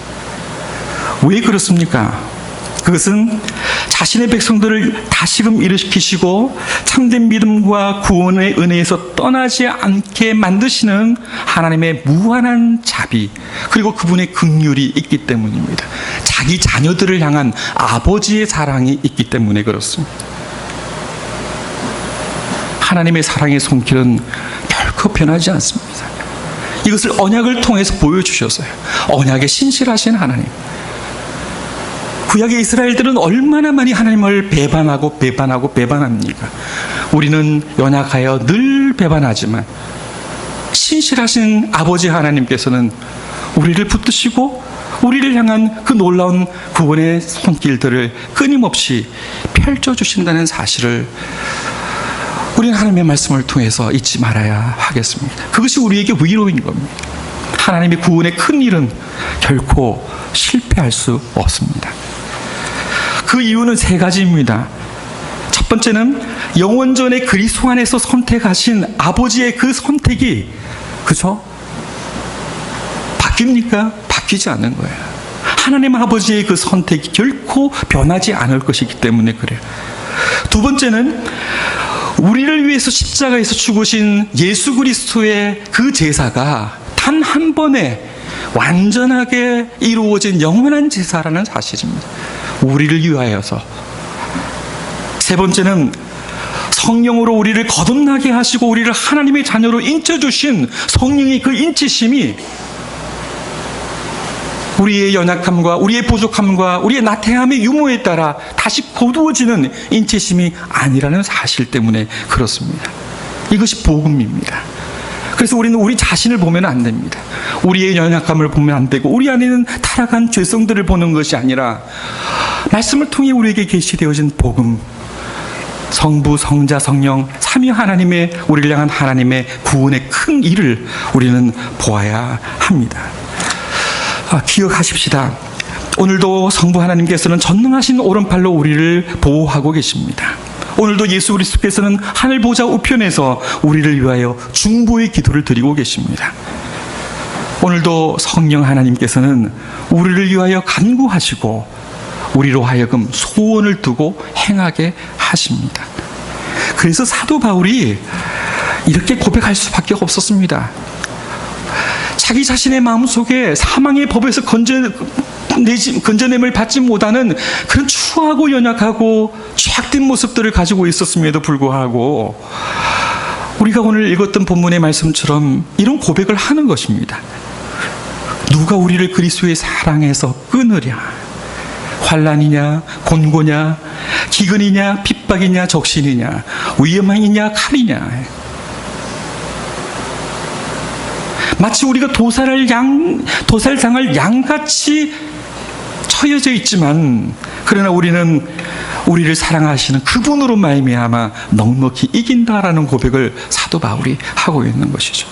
왜 그렇습니까? 그것은 자신의 백성들을 다시금 일으키시고 참된 믿음과 구원의 은혜에서 떠나지 않게 만드시는 하나님의 무한한 자비 그리고 그분의 긍휼이 있기 때문입니다. 자기 자녀들을 향한 아버지의 사랑이 있기 때문에 그렇습니다. 하나님의 사랑의 손길은 결코 변하지 않습니다. 이것을 언약을 통해서 보여주셨어요. 언약에 신실하신 하나님. 구약의 이스라엘들은 얼마나 많이 하나님을 배반합니까? 우리는 연약하여 늘 배반하지만 신실하신 아버지 하나님께서는 우리를 붙드시고 우리를 향한 그 놀라운 구원의 손길들을 끊임없이 펼쳐주신다는 사실을 우리는 하나님의 말씀을 통해서 잊지 말아야 하겠습니다. 그것이 우리에게 위로인 겁니다. 하나님의 구원의 큰 일은 결코 실패할 수 없습니다. 그 이유는 세 가지입니다. 첫 번째는 영원전에 그리스도 안에서 선택하신 아버지의 그 선택이 그죠? 바뀝니까? 바뀌지 않는 거예요. 하나님 아버지의 그 선택이 결코 변하지 않을 것이기 때문에 그래요. 두 번째는 우리를 위해서 십자가에서 죽으신 예수 그리스도의 그 제사가 단 한 번에 완전하게 이루어진 영원한 제사라는 사실입니다. 우리를 위하여서. 세 번째는 성령으로 우리를 거듭나게 하시고 우리를 하나님의 자녀로 인쳐주신 성령의 그 인치심이 우리의 연약함과 우리의 부족함과 우리의 나태함의 유무에 따라 다시 거두어지는 인치심이 아니라는 사실 때문에 그렇습니다. 이것이 복음입니다. 그래서 우리는 우리 자신을 보면 안 됩니다. 우리의 연약함을 보면 안 되고 우리 안에는 타락한 죄성들을 보는 것이 아니라 말씀을 통해 우리에게 계시되어진 복음, 성부, 성자, 성령, 삼위 하나님의 우리를 향한 하나님의 구원의 큰 일을 우리는 보아야 합니다. 기억하십시다. 오늘도 성부 하나님께서는 전능하신 오른팔로 우리를 보호하고 계십니다. 오늘도 예수 그리스도께서는 하늘 보좌 우편에서 우리를 위하여 중보의 기도를 드리고 계십니다. 오늘도 성령 하나님께서는 우리를 위하여 간구하시고 우리로 하여금 소원을 두고 행하게 하십니다. 그래서 사도 바울이 이렇게 고백할 수밖에 없었습니다. 자기 자신의 마음속에 사망의 법에서 건져냄을 받지 못하는 그런 추하고 연약하고 죄악된 모습들을 가지고 있었음에도 불구하고 우리가 오늘 읽었던 본문의 말씀처럼 이런 고백을 하는 것입니다. 누가 우리를 그리스도의 사랑에서 끊으랴? 환난이냐, 곤고냐, 기근이냐, 핍박이냐, 적신이냐, 위험이냐, 칼이냐. 마치 우리가 도살당할 양같이 처해져 있지만 그러나 우리는 우리를 사랑하시는 그분으로 말미암아 넉넉히 이긴다라는 고백을 사도 바울이 하고 있는 것이죠.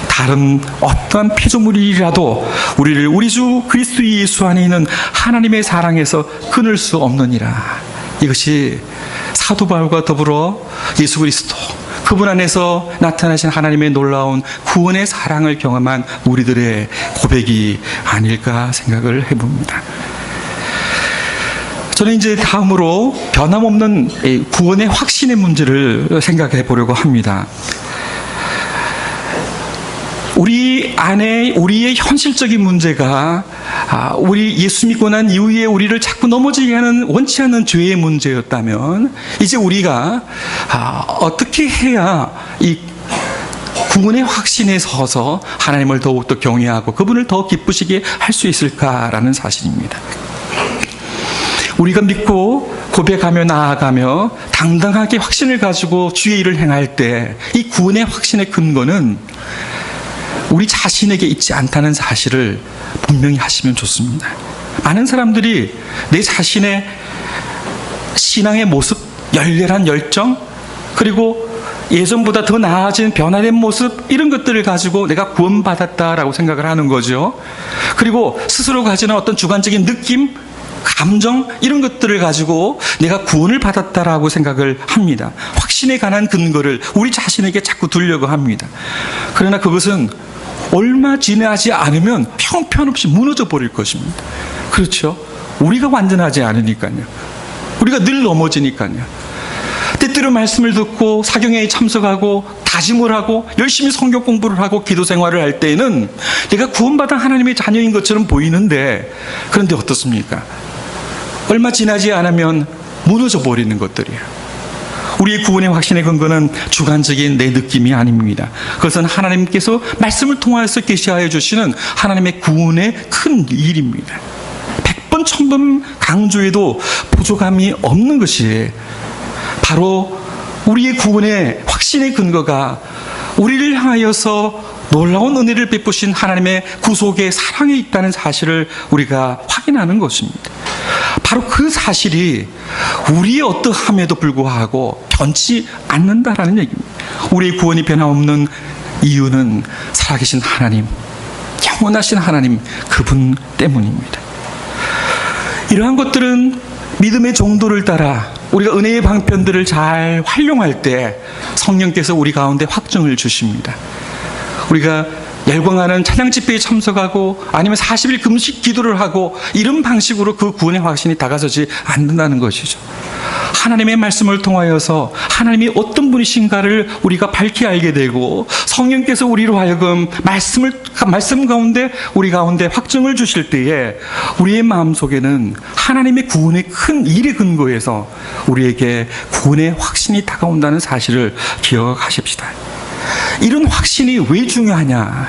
다른 어떠한 피조물이라도 우리를 우리 주 그리스도 예수 안에 있는 하나님의 사랑에서 끊을 수 없느니라. 이것이 사도 바울과 더불어 예수 그리스도 그분 안에서 나타나신 하나님의 놀라운 구원의 사랑을 경험한 우리들의 고백이 아닐까 생각을 해봅니다. 저는 이제 다음으로 변함없는 구원의 확신의 문제를 생각해 보려고 합니다. 우리 안에 우리의 현실적인 문제가 우리 예수 믿고 난 이후에 우리를 자꾸 넘어지게 하는 원치 않는 죄의 문제였다면 이제 우리가 어떻게 해야 이 구원의 확신에 서서 하나님을 더욱더 경외하고 그분을 더 기쁘시게 할 수 있을까라는 사실입니다. 우리가 믿고 고백하며 나아가며 당당하게 확신을 가지고 주의 일을 행할 때 이 구원의 확신의 근거는 우리 자신에게 있지 않다는 사실을 분명히 하시면 좋습니다. 많은 사람들이 내 자신의 신앙의 모습, 열렬한 열정, 그리고 예전보다 더 나아진 변화된 모습, 이런 것들을 가지고 내가 구원받았다라고 생각을 하는 거죠. 그리고 스스로 가지는 어떤 주관적인 느낌, 감정, 이런 것들을 가지고 내가 구원을 받았다라고 생각을 합니다. 확신에 관한 근거를 우리 자신에게 자꾸 두려고 합니다. 그러나 그것은 얼마 지나지 않으면 형편없이 무너져 버릴 것입니다. 그렇죠? 우리가 완전하지 않으니까요. 우리가 늘 넘어지니까요. 때때로 말씀을 듣고 사경회에 참석하고 다짐을 하고 열심히 성경 공부를 하고 기도 생활을 할 때에는 내가 구원받은 하나님의 자녀인 것처럼 보이는데, 그런데 어떻습니까? 얼마 지나지 않으면 무너져 버리는 것들이에요. 우리의 구원의 확신의 근거는 주관적인 내 느낌이 아닙니다. 그것은 하나님께서 말씀을 통하여서 계시하여 주시는 하나님의 구원의 큰 일입니다. 100번 1000번 강조해도 부족함이 없는 것이 바로 우리의 구원의 확신의 근거가 우리를 향하여서 놀라운 은혜를 베푸신 하나님의 구속의 사랑에 있다는 사실을 우리가 확인하는 것입니다. 바로 그 사실이 우리의 어떠함에도 불구하고 변치 않는다라는 얘기입니다. 우리의 구원이 변함없는 이유는 살아계신 하나님, 영원하신 하나님, 그분 때문입니다. 이러한 것들은 믿음의 정도를 따라 우리가 은혜의 방편들을 잘 활용할 때 성령께서 우리 가운데 확증을 주십니다. 우리가 열광하는 찬양 집회에 참석하고 아니면 40일 금식 기도를 하고 이런 방식으로 그 구원의 확신이 다가서지 않는다는 것이죠. 하나님의 말씀을 통하여서 하나님이 어떤 분이신가를 우리가 밝히 알게 되고 성령께서 우리로 하여금 말씀 가운데 우리 가운데 확증을 주실 때에 우리의 마음속에는 하나님의 구원의 큰 일에 근거해서 우리에게 구원의 확신이 다가온다는 사실을 기억하십시다. 이런 확신이 왜 중요하냐?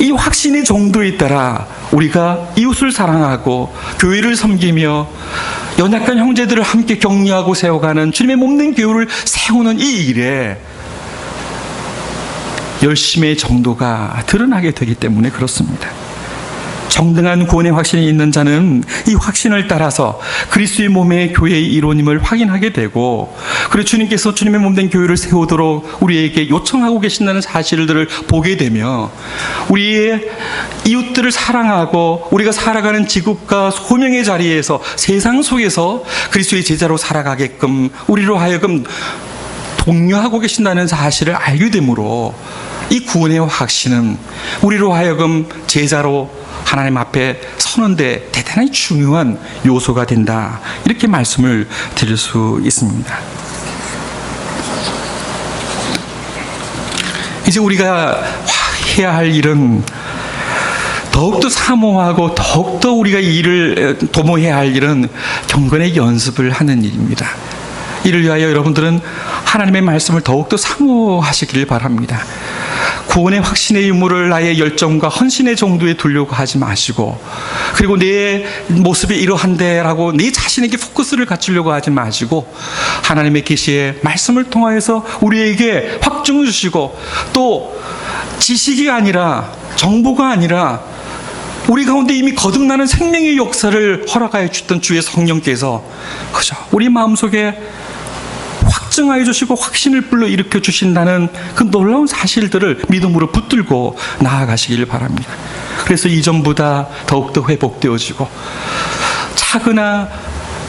이 확신의 정도에 따라 우리가 이웃을 사랑하고 교회를 섬기며 연약한 형제들을 함께 격려하고 세워가는 주님의 몸된 교회를 세우는 이 일에 열심의 정도가 드러나게 되기 때문에 그렇습니다. 정당한 구원의 확신이 있는 자는 이 확신을 따라서 그리스도의 몸의 교회의 이론임을 확인하게 되고, 그리고 주님께서 주님의 몸된 교회를 세우도록 우리에게 요청하고 계신다는 사실들을 보게 되며 우리의 이웃들을 사랑하고 우리가 살아가는 지국과 소명의 자리에서 세상 속에서 그리스도의 제자로 살아가게끔 우리로 하여금 독려하고 계신다는 사실을 알게 되므로 이 구원의 확신은 우리로 하여금 제자로 하나님 앞에 서는데 대단히 중요한 요소가 된다, 이렇게 말씀을 드릴 수 있습니다. 이제 우리가 해야 할 일은 더욱더 사모하고 더욱더 우리가 이 일을 도모해야 할 일은 경건의 연습을 하는 일입니다. 이를 위하여 여러분들은 하나님의 말씀을 더욱더 사모하시기를 바랍니다. 구원의 확신의 유무를 나의 열정과 헌신의 정도에 두려고 하지 마시고, 그리고 내 모습이 이러한데라고 내 자신에게 포커스를 갖추려고 하지 마시고, 하나님의 계시의 말씀을 통하여서 우리에게 확증을 주시고, 또 지식이 아니라 정보가 아니라 우리 가운데 이미 거듭나는 생명의 역사를 허락하여 주셨던 주의 성령께서 그죠, 우리 마음속에 확증하여 주시고 확신을 불러일으켜 주신다는 그 놀라운 사실들을 믿음으로 붙들고 나아가시길 바랍니다. 그래서 이전보다 더욱더 회복되어지고 차거나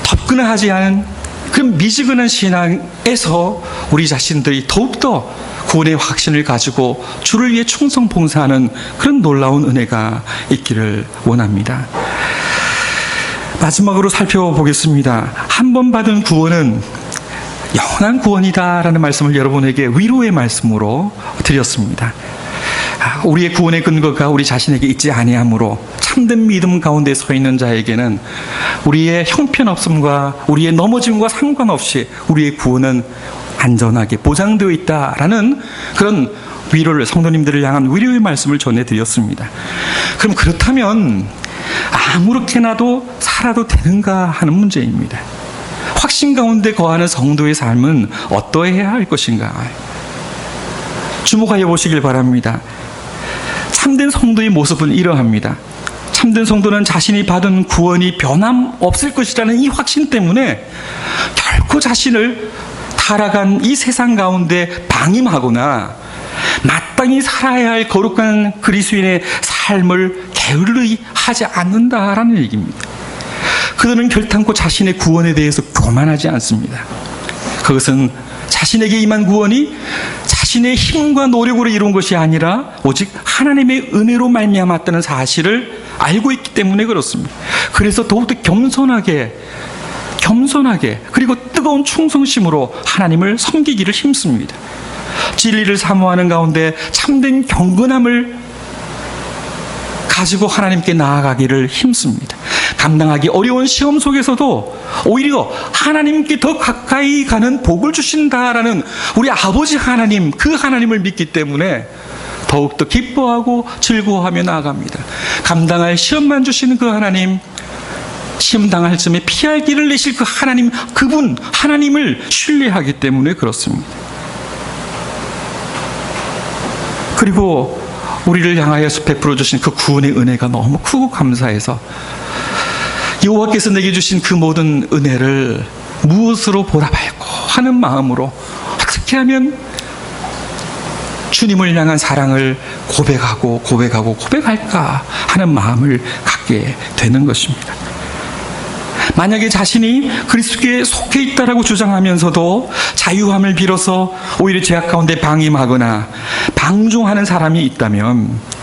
덥거나 하지 않은 그런 미지근한 신앙에서 우리 자신들이 더욱더 구원의 확신을 가지고 주를 위해 충성 봉사하는 그런 놀라운 은혜가 있기를 원합니다. 마지막으로 살펴보겠습니다. 한 번 받은 구원은 영원한 구원이다라는 말씀을 여러분에게 위로의 말씀으로 드렸습니다. 우리의 구원의 근거가 우리 자신에게 있지 아니하므로 참된 믿음 가운데 서 있는 자에게는 우리의 형편없음과 우리의 넘어짐과 상관없이 우리의 구원은 안전하게 보장되어 있다라는 그런 위로를, 성도님들을 향한 위로의 말씀을 전해드렸습니다. 그럼 그렇다면 아무렇게나도 살아도 되는가 하는 문제입니다. 확신 가운데 거하는 성도의 삶은 어떠해야 할 것인가? 주목하여 보시길 바랍니다. 참된 성도의 모습은 이러합니다. 참된 성도는 자신이 받은 구원이 변함없을 것이라는 이 확신 때문에 결코 자신을 타락한 이 세상 가운데 방임하거나 마땅히 살아야 할 거룩한 그리스도인의 삶을 게을리 하지 않는다라는 얘기입니다. 그들은 결탄코 자신의 구원에 대해서 교만하지 않습니다. 그것은 자신에게 임한 구원이 자신의 힘과 노력으로 이룬 것이 아니라 오직 하나님의 은혜로 말미암았다는 사실을 알고 있기 때문에 그렇습니다. 그래서 더욱더 겸손하게 그리고 뜨거운 충성심으로 하나님을 섬기기를 힘씁니다. 진리를 사모하는 가운데 참된 경건함을 가지고 하나님께 나아가기를 힘씁니다. 감당하기 어려운 시험 속에서도 오히려 하나님께 더 가까이 가는 복을 주신다라는 우리 아버지 하나님, 그 하나님을 믿기 때문에 더욱더 기뻐하고 즐거워하며 나아갑니다. 감당할 시험만 주시는 그 하나님, 시험 당할 즈음에 피할 길을 내실 그 하나님, 그분 하나님을 신뢰하기 때문에 그렇습니다. 그리고 우리를 향하여서 베풀어 주신 그 구원의 은혜가 너무 크고 감사해서 여호와께서 내게 주신 그 모든 은혜를 무엇으로 보답할까 하는 마음으로 어떻게 하면 주님을 향한 사랑을 고백할까 하는 마음을 갖게 되는 것입니다. 만약에 자신이 그리스도께 속해 있다라고 주장하면서도 자유함을 빌어서 오히려 죄악 가운데 방임하거나 방종하는 사람이 있다면,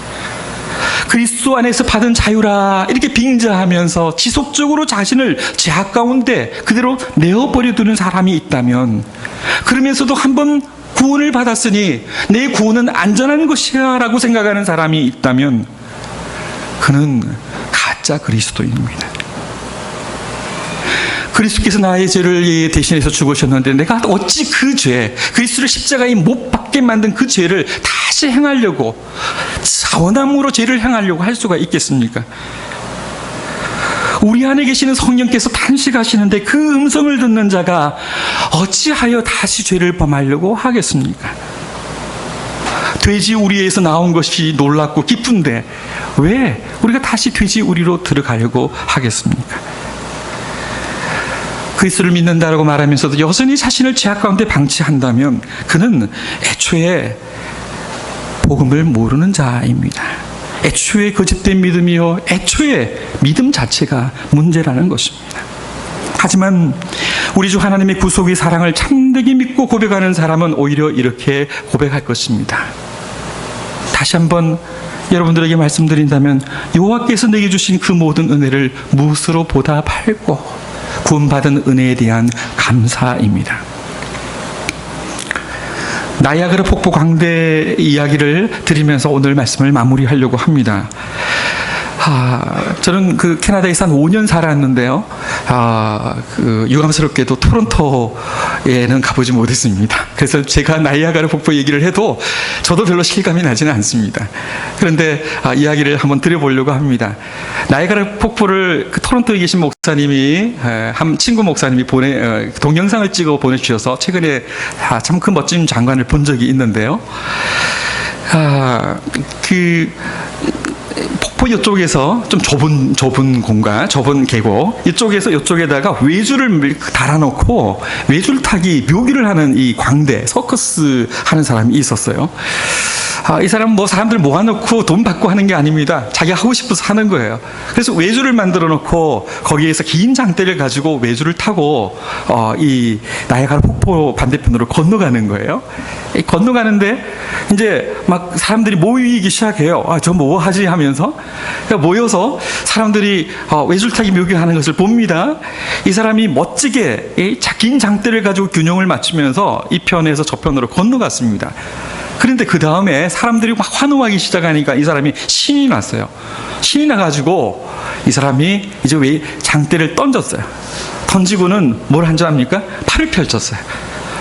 그리스도 안에서 받은 자유라 이렇게 빙자하면서 지속적으로 자신을 죄악 가운데 그대로 내어버려 두는 사람이 있다면, 그러면서도 한번 구원을 받았으니 내 구원은 안전한 것이야 라고 생각하는 사람이 있다면, 그는 가짜 그리스도인입니다. 그리스도께서 나의 죄를 대신해서 죽으셨는데 내가 어찌 그 죄, 그리스도를 십자가에 못 박게 만든 그 죄를 다시 행하려고, 자원함으로 죄를 행하려고 할 수가 있겠습니까? 우리 안에 계시는 성령께서 탄식하시는데 그 음성을 듣는 자가 어찌하여 다시 죄를 범하려고 하겠습니까? 돼지 우리에서 나온 것이 놀랍고 기쁜데 왜 우리가 다시 돼지 우리로 들어가려고 하겠습니까? 그리스도를 믿는다라고 말하면서도 여전히 자신을 죄악 가운데 방치한다면 그는 애초에 복음을 모르는 자입니다. 애초에 거짓된 믿음이요, 애초에 믿음 자체가 문제라는 것입니다. 하지만 우리 주 하나님의 구속의 사랑을 참되게 믿고 고백하는 사람은 오히려 이렇게 고백할 것입니다. 다시 한번 여러분들에게 말씀드린다면, 여호와께서 내게 주신 그 모든 은혜를 무엇으로 보답할꼬? 구원받은 은혜에 대한 감사입니다. 나이아가라 폭포 광대 이야기를 드리면서 오늘 말씀을 마무리하려고 합니다. 저는 그 캐나다에서 한 5년 살았는데요. 유감스럽게도 토론토에는 가보지 못했습니다. 그래서 제가 나이아가라 폭포 얘기를 해도 저도 별로 실감이 나지는 않습니다. 그런데 이야기를 한번 드려보려고 합니다. 나이아가라 폭포를 그 토론토에 계신 목사님이, 한 친구 목사님이 동영상을 찍어 보내주셔서 최근에 참 그 멋진 장관을 본 적이 있는데요. 폭포 이쪽에서 좀 좁은 공간, 좁은 계곡, 이쪽에서 이쪽에다가 외주를 달아놓고 외줄 타기 묘기를 하는 이 광대, 서커스 하는 사람이 있었어요. 이 사람은 사람들 모아놓고 돈 받고 하는 게 아닙니다. 자기가 하고 싶어서 하는 거예요. 그래서 외주를 만들어 놓고 거기에서 긴 장대를 가지고 외주를 타고 이 나이아가라 폭포 반대편으로 건너가는 거예요. 건너가는데 이제 막 사람들이 모이기 시작해요. 저 뭐 하지 하면서 모여서 사람들이 외줄타기 묘기하는 것을 봅니다. 이 사람이 멋지게 긴 장대를 가지고 균형을 맞추면서 이 편에서 저 편으로 건너갔습니다. 그런데 그 다음에 사람들이 막 환호하기 시작하니까 이 사람이 신이 났어요. 신이 나가지고 이 사람이 이제 왜 장대를 던졌어요. 던지고는 뭘 한 줄 압니까? 팔을 펼쳤어요.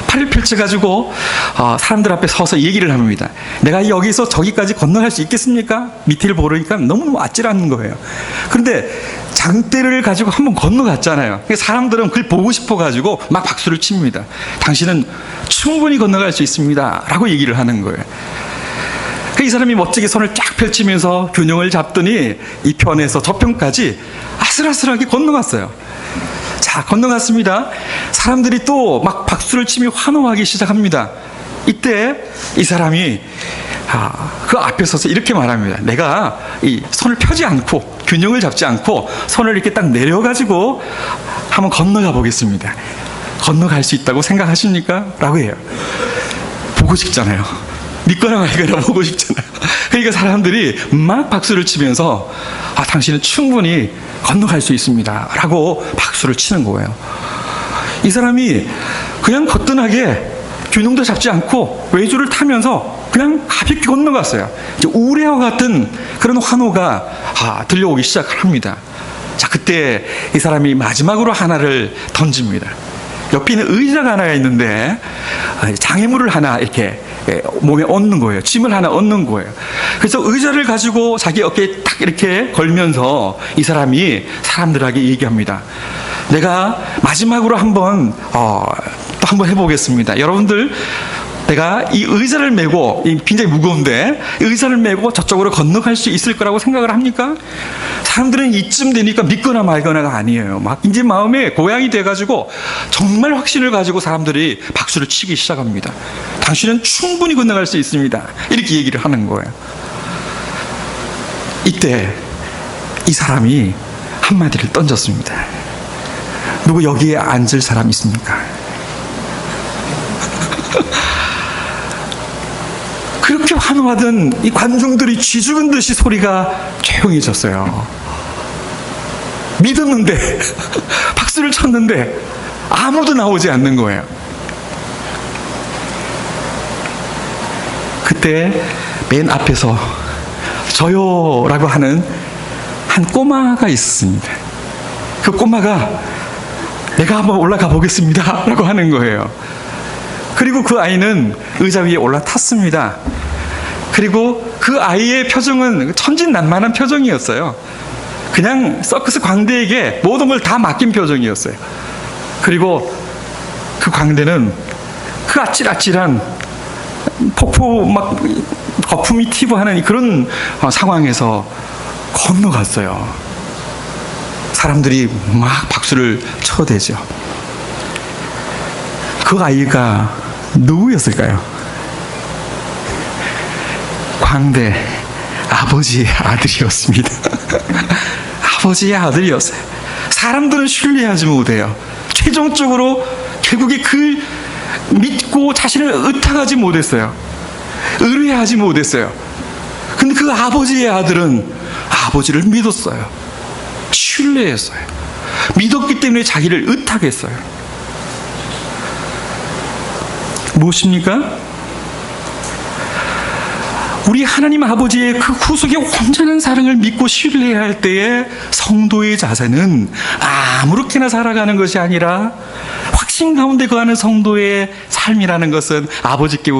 팔을 펼쳐가지고 사람들 앞에 서서 얘기를 합니다. 내가 여기서 저기까지 건너갈 수 있겠습니까? 밑을 보니까 너무 아찔한 거예요. 그런데 장대를 가지고 한번 건너갔잖아요. 사람들은 그걸 보고 싶어가지고 막 박수를 칩니다. 당신은 충분히 건너갈 수 있습니다 라고 얘기를 하는 거예요. 이 사람이 멋지게 손을 쫙 펼치면서 균형을 잡더니 이 편에서 저 편까지 아슬아슬하게 건너갔어요. 자, 건너갔습니다. 사람들이 또 막 박수를 치며 환호하기 시작합니다. 이때 이 사람이 그 앞에 서서 이렇게 말합니다. 내가 이 손을 펴지 않고 균형을 잡지 않고 손을 이렇게 딱 내려가지고 한번 건너가 보겠습니다. 건너갈 수 있다고 생각하십니까? 라고 해요. 보고 싶잖아요. 믿거나 말거나 보고 싶잖아요. 그러니까 사람들이 막 박수를 치면서 당신은 충분히 건너갈 수 있습니다 라고 박수를 치는 거예요. 이 사람이 그냥 거뜬하게 균형도 잡지 않고 외주를 타면서 그냥 가볍게 건너갔어요. 이제 우레와 같은 그런 환호가 들려오기 시작합니다. 자, 그때 이 사람이 마지막으로 하나를 던집니다. 옆에 있는 의자가 하나가 있는데 장애물을 하나 이렇게 몸에 얹는 거예요. 짐을 하나 얹는 거예요. 그래서 의자를 가지고 자기 어깨에 딱 이렇게 걸면서 이 사람이 사람들에게 얘기합니다. 내가 마지막으로 한번 또 한번 해보겠습니다. 여러분들, 내가 이 의자를 메고, 굉장히 무거운데 이 의자를 메고 저쪽으로 건너갈 수 있을 거라고 생각을 합니까? 사람들은 이쯤 되니까 믿거나 말거나가 아니에요. 막 이제 마음에 고향이 돼가지고 정말 확신을 가지고 사람들이 박수를 치기 시작합니다. 당신은 충분히 건너갈 수 있습니다. 이렇게 얘기를 하는 거예요. 이때 이 사람이 한마디를 던졌습니다. 누구 여기에 앉을 사람 있습니까? 그렇게 환호하던 이 관중들이 쥐 죽은 듯이 소리가 조용해졌어요. 믿었는데, 박수를 쳤는데 아무도 나오지 않는 거예요. 그때 맨 앞에서 저요라고 하는 한 꼬마가 있었습니다. 그 꼬마가 내가 한번 올라가 보겠습니다 라고 하는 거예요. 그리고 그 아이는 의자 위에 올라탔습니다. 그리고 그 아이의 표정은 천진난만한 표정이었어요. 그냥 서커스 광대에게 모든 걸 다 맡긴 표정이었어요. 그리고 그 광대는 그 아찔아찔한 폭포 막 거품이 튀고 하는 그런 상황에서 건너갔어요. 사람들이 막 박수를 쳐대죠. 그 아이가 누구였을까요? 광대 아버지의 아들이었습니다. 아버지의 아들이었어요. 사람들은 신뢰하지 못해요. 최종적으로 결국에 그 믿고 자신을 의탁하지 못했어요. 의뢰하지 못했어요. 근데 그 아버지의 아들은 아버지를 믿었어요. 신뢰했어요. 믿었기 때문에 자기를 의탁했어요. 무엇입니까? 우리 하나님 아버지의 그 구속의 온전한 사랑을 믿고 신뢰해야 할 때에 성도의 자세는 아무렇게나 살아가는 것이 아니라 확신 가운데 거하는 성도의 삶이라는 것은 아버지께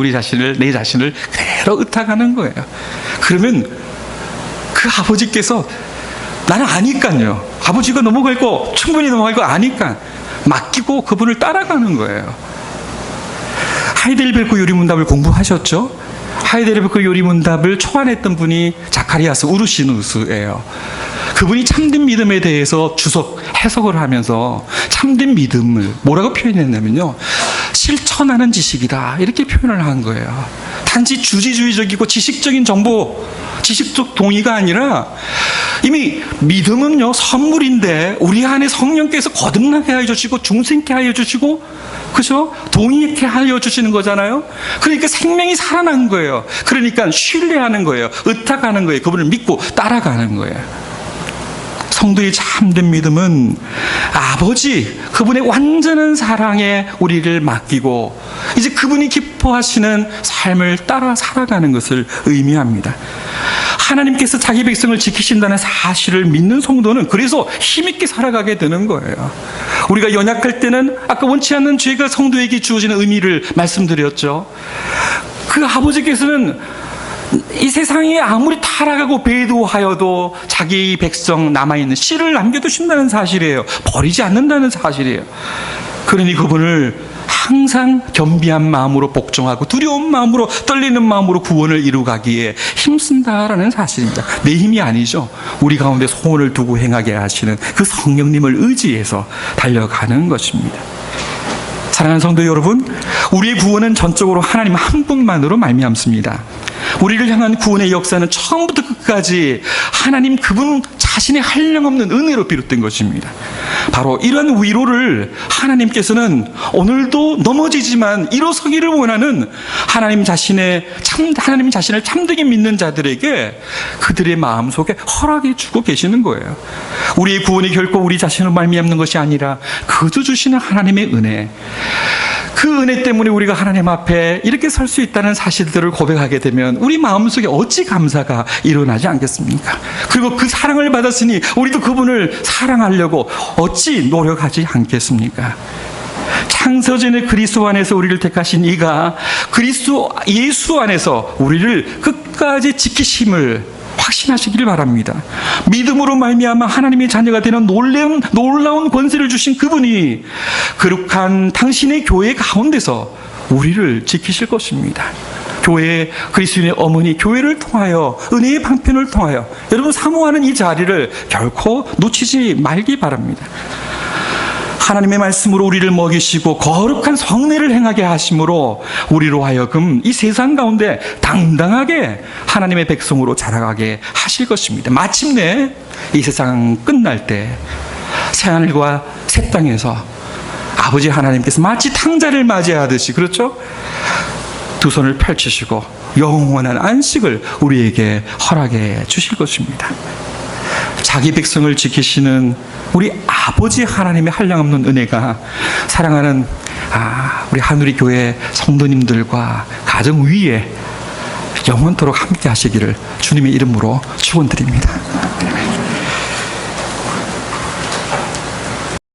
내 자신을 그대로 의탁하는 거예요. 그러면 그 아버지께서 나는 아니까요. 아버지가 넘어갈 거 충분히 넘어갈 거 아니까 맡기고 그분을 따라가는 거예요. 하이델베르크 요리문답을 공부하셨죠? 하이델베르크 요리문답을 초안했던 분이 자카리아스 우르시누스예요. 그분이 참된 믿음에 대해서 해석을 하면서 참된 믿음을 뭐라고 표현했냐면요, 실천하는 지식이다 이렇게 표현을 한 거예요. 단지 주지주의적이고 지식적인 정보, 지식적 동의가 아니라 이미 믿음은요 선물인데 우리 안에 성령께서 거듭나게 하여 주시고 중생케 하여 주시고, 그죠? 동의케 하여 주시는 거잖아요. 그러니까 생명이 살아난 거예요. 그러니까 신뢰하는 거예요. 의탁하는 거예요. 그분을 믿고 따라가는 거예요. 성도의 참된 믿음은 아버지 그분의 완전한 사랑에 우리를 맡기고 이제 그분이 기뻐하시는 삶을 따라 살아가는 것을 의미합니다. 하나님께서 자기 백성을 지키신다는 사실을 믿는 성도는 그래서 힘있게 살아가게 되는 거예요. 우리가 연약할 때는 아까 원치 않는 죄가 성도에게 주어지는 의미를 말씀드렸죠. 그 아버지께서는 이 세상에 아무리 타락하고 배도하여도 자기 백성 남아있는 씨를 남겨두신다는 사실이에요. 버리지 않는다는 사실이에요. 그러니 그분을 항상 겸비한 마음으로 복종하고 두려운 마음으로 떨리는 마음으로 구원을 이루가기에 힘쓴다라는 사실입니다. 내 힘이 아니죠. 우리 가운데 소원을 두고 행하게 하시는 그 성령님을 의지해서 달려가는 것입니다. 사랑하는 성도 여러분, 우리의 구원은 전적으로 하나님 한 분만으로 말미암습니다. 우리를 향한 구원의 역사는 처음부터 끝까지 하나님 그분 자신의 한량없는 은혜로 비롯된 것입니다. 바로 이런 위로를 하나님께서는 오늘도 넘어지지만 일어서기를 원하는 하나님 자신을 참되게 믿는 자들에게 그들의 마음속에 허락해 주고 계시는 거예요. 우리의 구원이 결코 우리 자신으로 말미암는 것이 아니라 그저 주시는 하나님의 은혜, 그 은혜 때문에 우리가 하나님 앞에 이렇게 설 수 있다는 사실들을 고백하게 되면 우리 마음속에 어찌 감사가 일어나지 않겠습니까? 그리고 그 사랑을 받았으니 우리도 그분을 사랑하려고 어찌 노력하지 않겠습니까? 창세전에 그리스도 안에서 우리를 택하신 이가 그리스도 예수 안에서 우리를 끝까지 지키심을 확신하시기를 바랍니다. 믿음으로 말미암아 하나님의 자녀가 되는 놀라운 권세를 주신 그분이 거룩한 당신의 교회 가운데서 우리를 지키실 것입니다. 교회, 그리스도인의 어머니 교회를 통하여, 은혜의 방편을 통하여 여러분 사모하는 이 자리를 결코 놓치지 말기 바랍니다. 하나님의 말씀으로 우리를 먹이시고 거룩한 성례를 행하게 하심으로 우리로 하여금 이 세상 가운데 당당하게 하나님의 백성으로 자라가게 하실 것입니다. 마침내 이 세상 끝날 때 새하늘과 새 땅에서 아버지 하나님께서 마치 탕자를 맞이하듯이, 그렇죠? 두 손을 펼치시고 영원한 안식을 우리에게 허락해 주실 것입니다. 자기 백성을 지키시는 우리 아버지 하나님의 한량없는 은혜가 사랑하는 우리 하누리 교회 성도님들과 가정 위에 영원토록 함께 하시기를 주님의 이름으로 축원드립니다.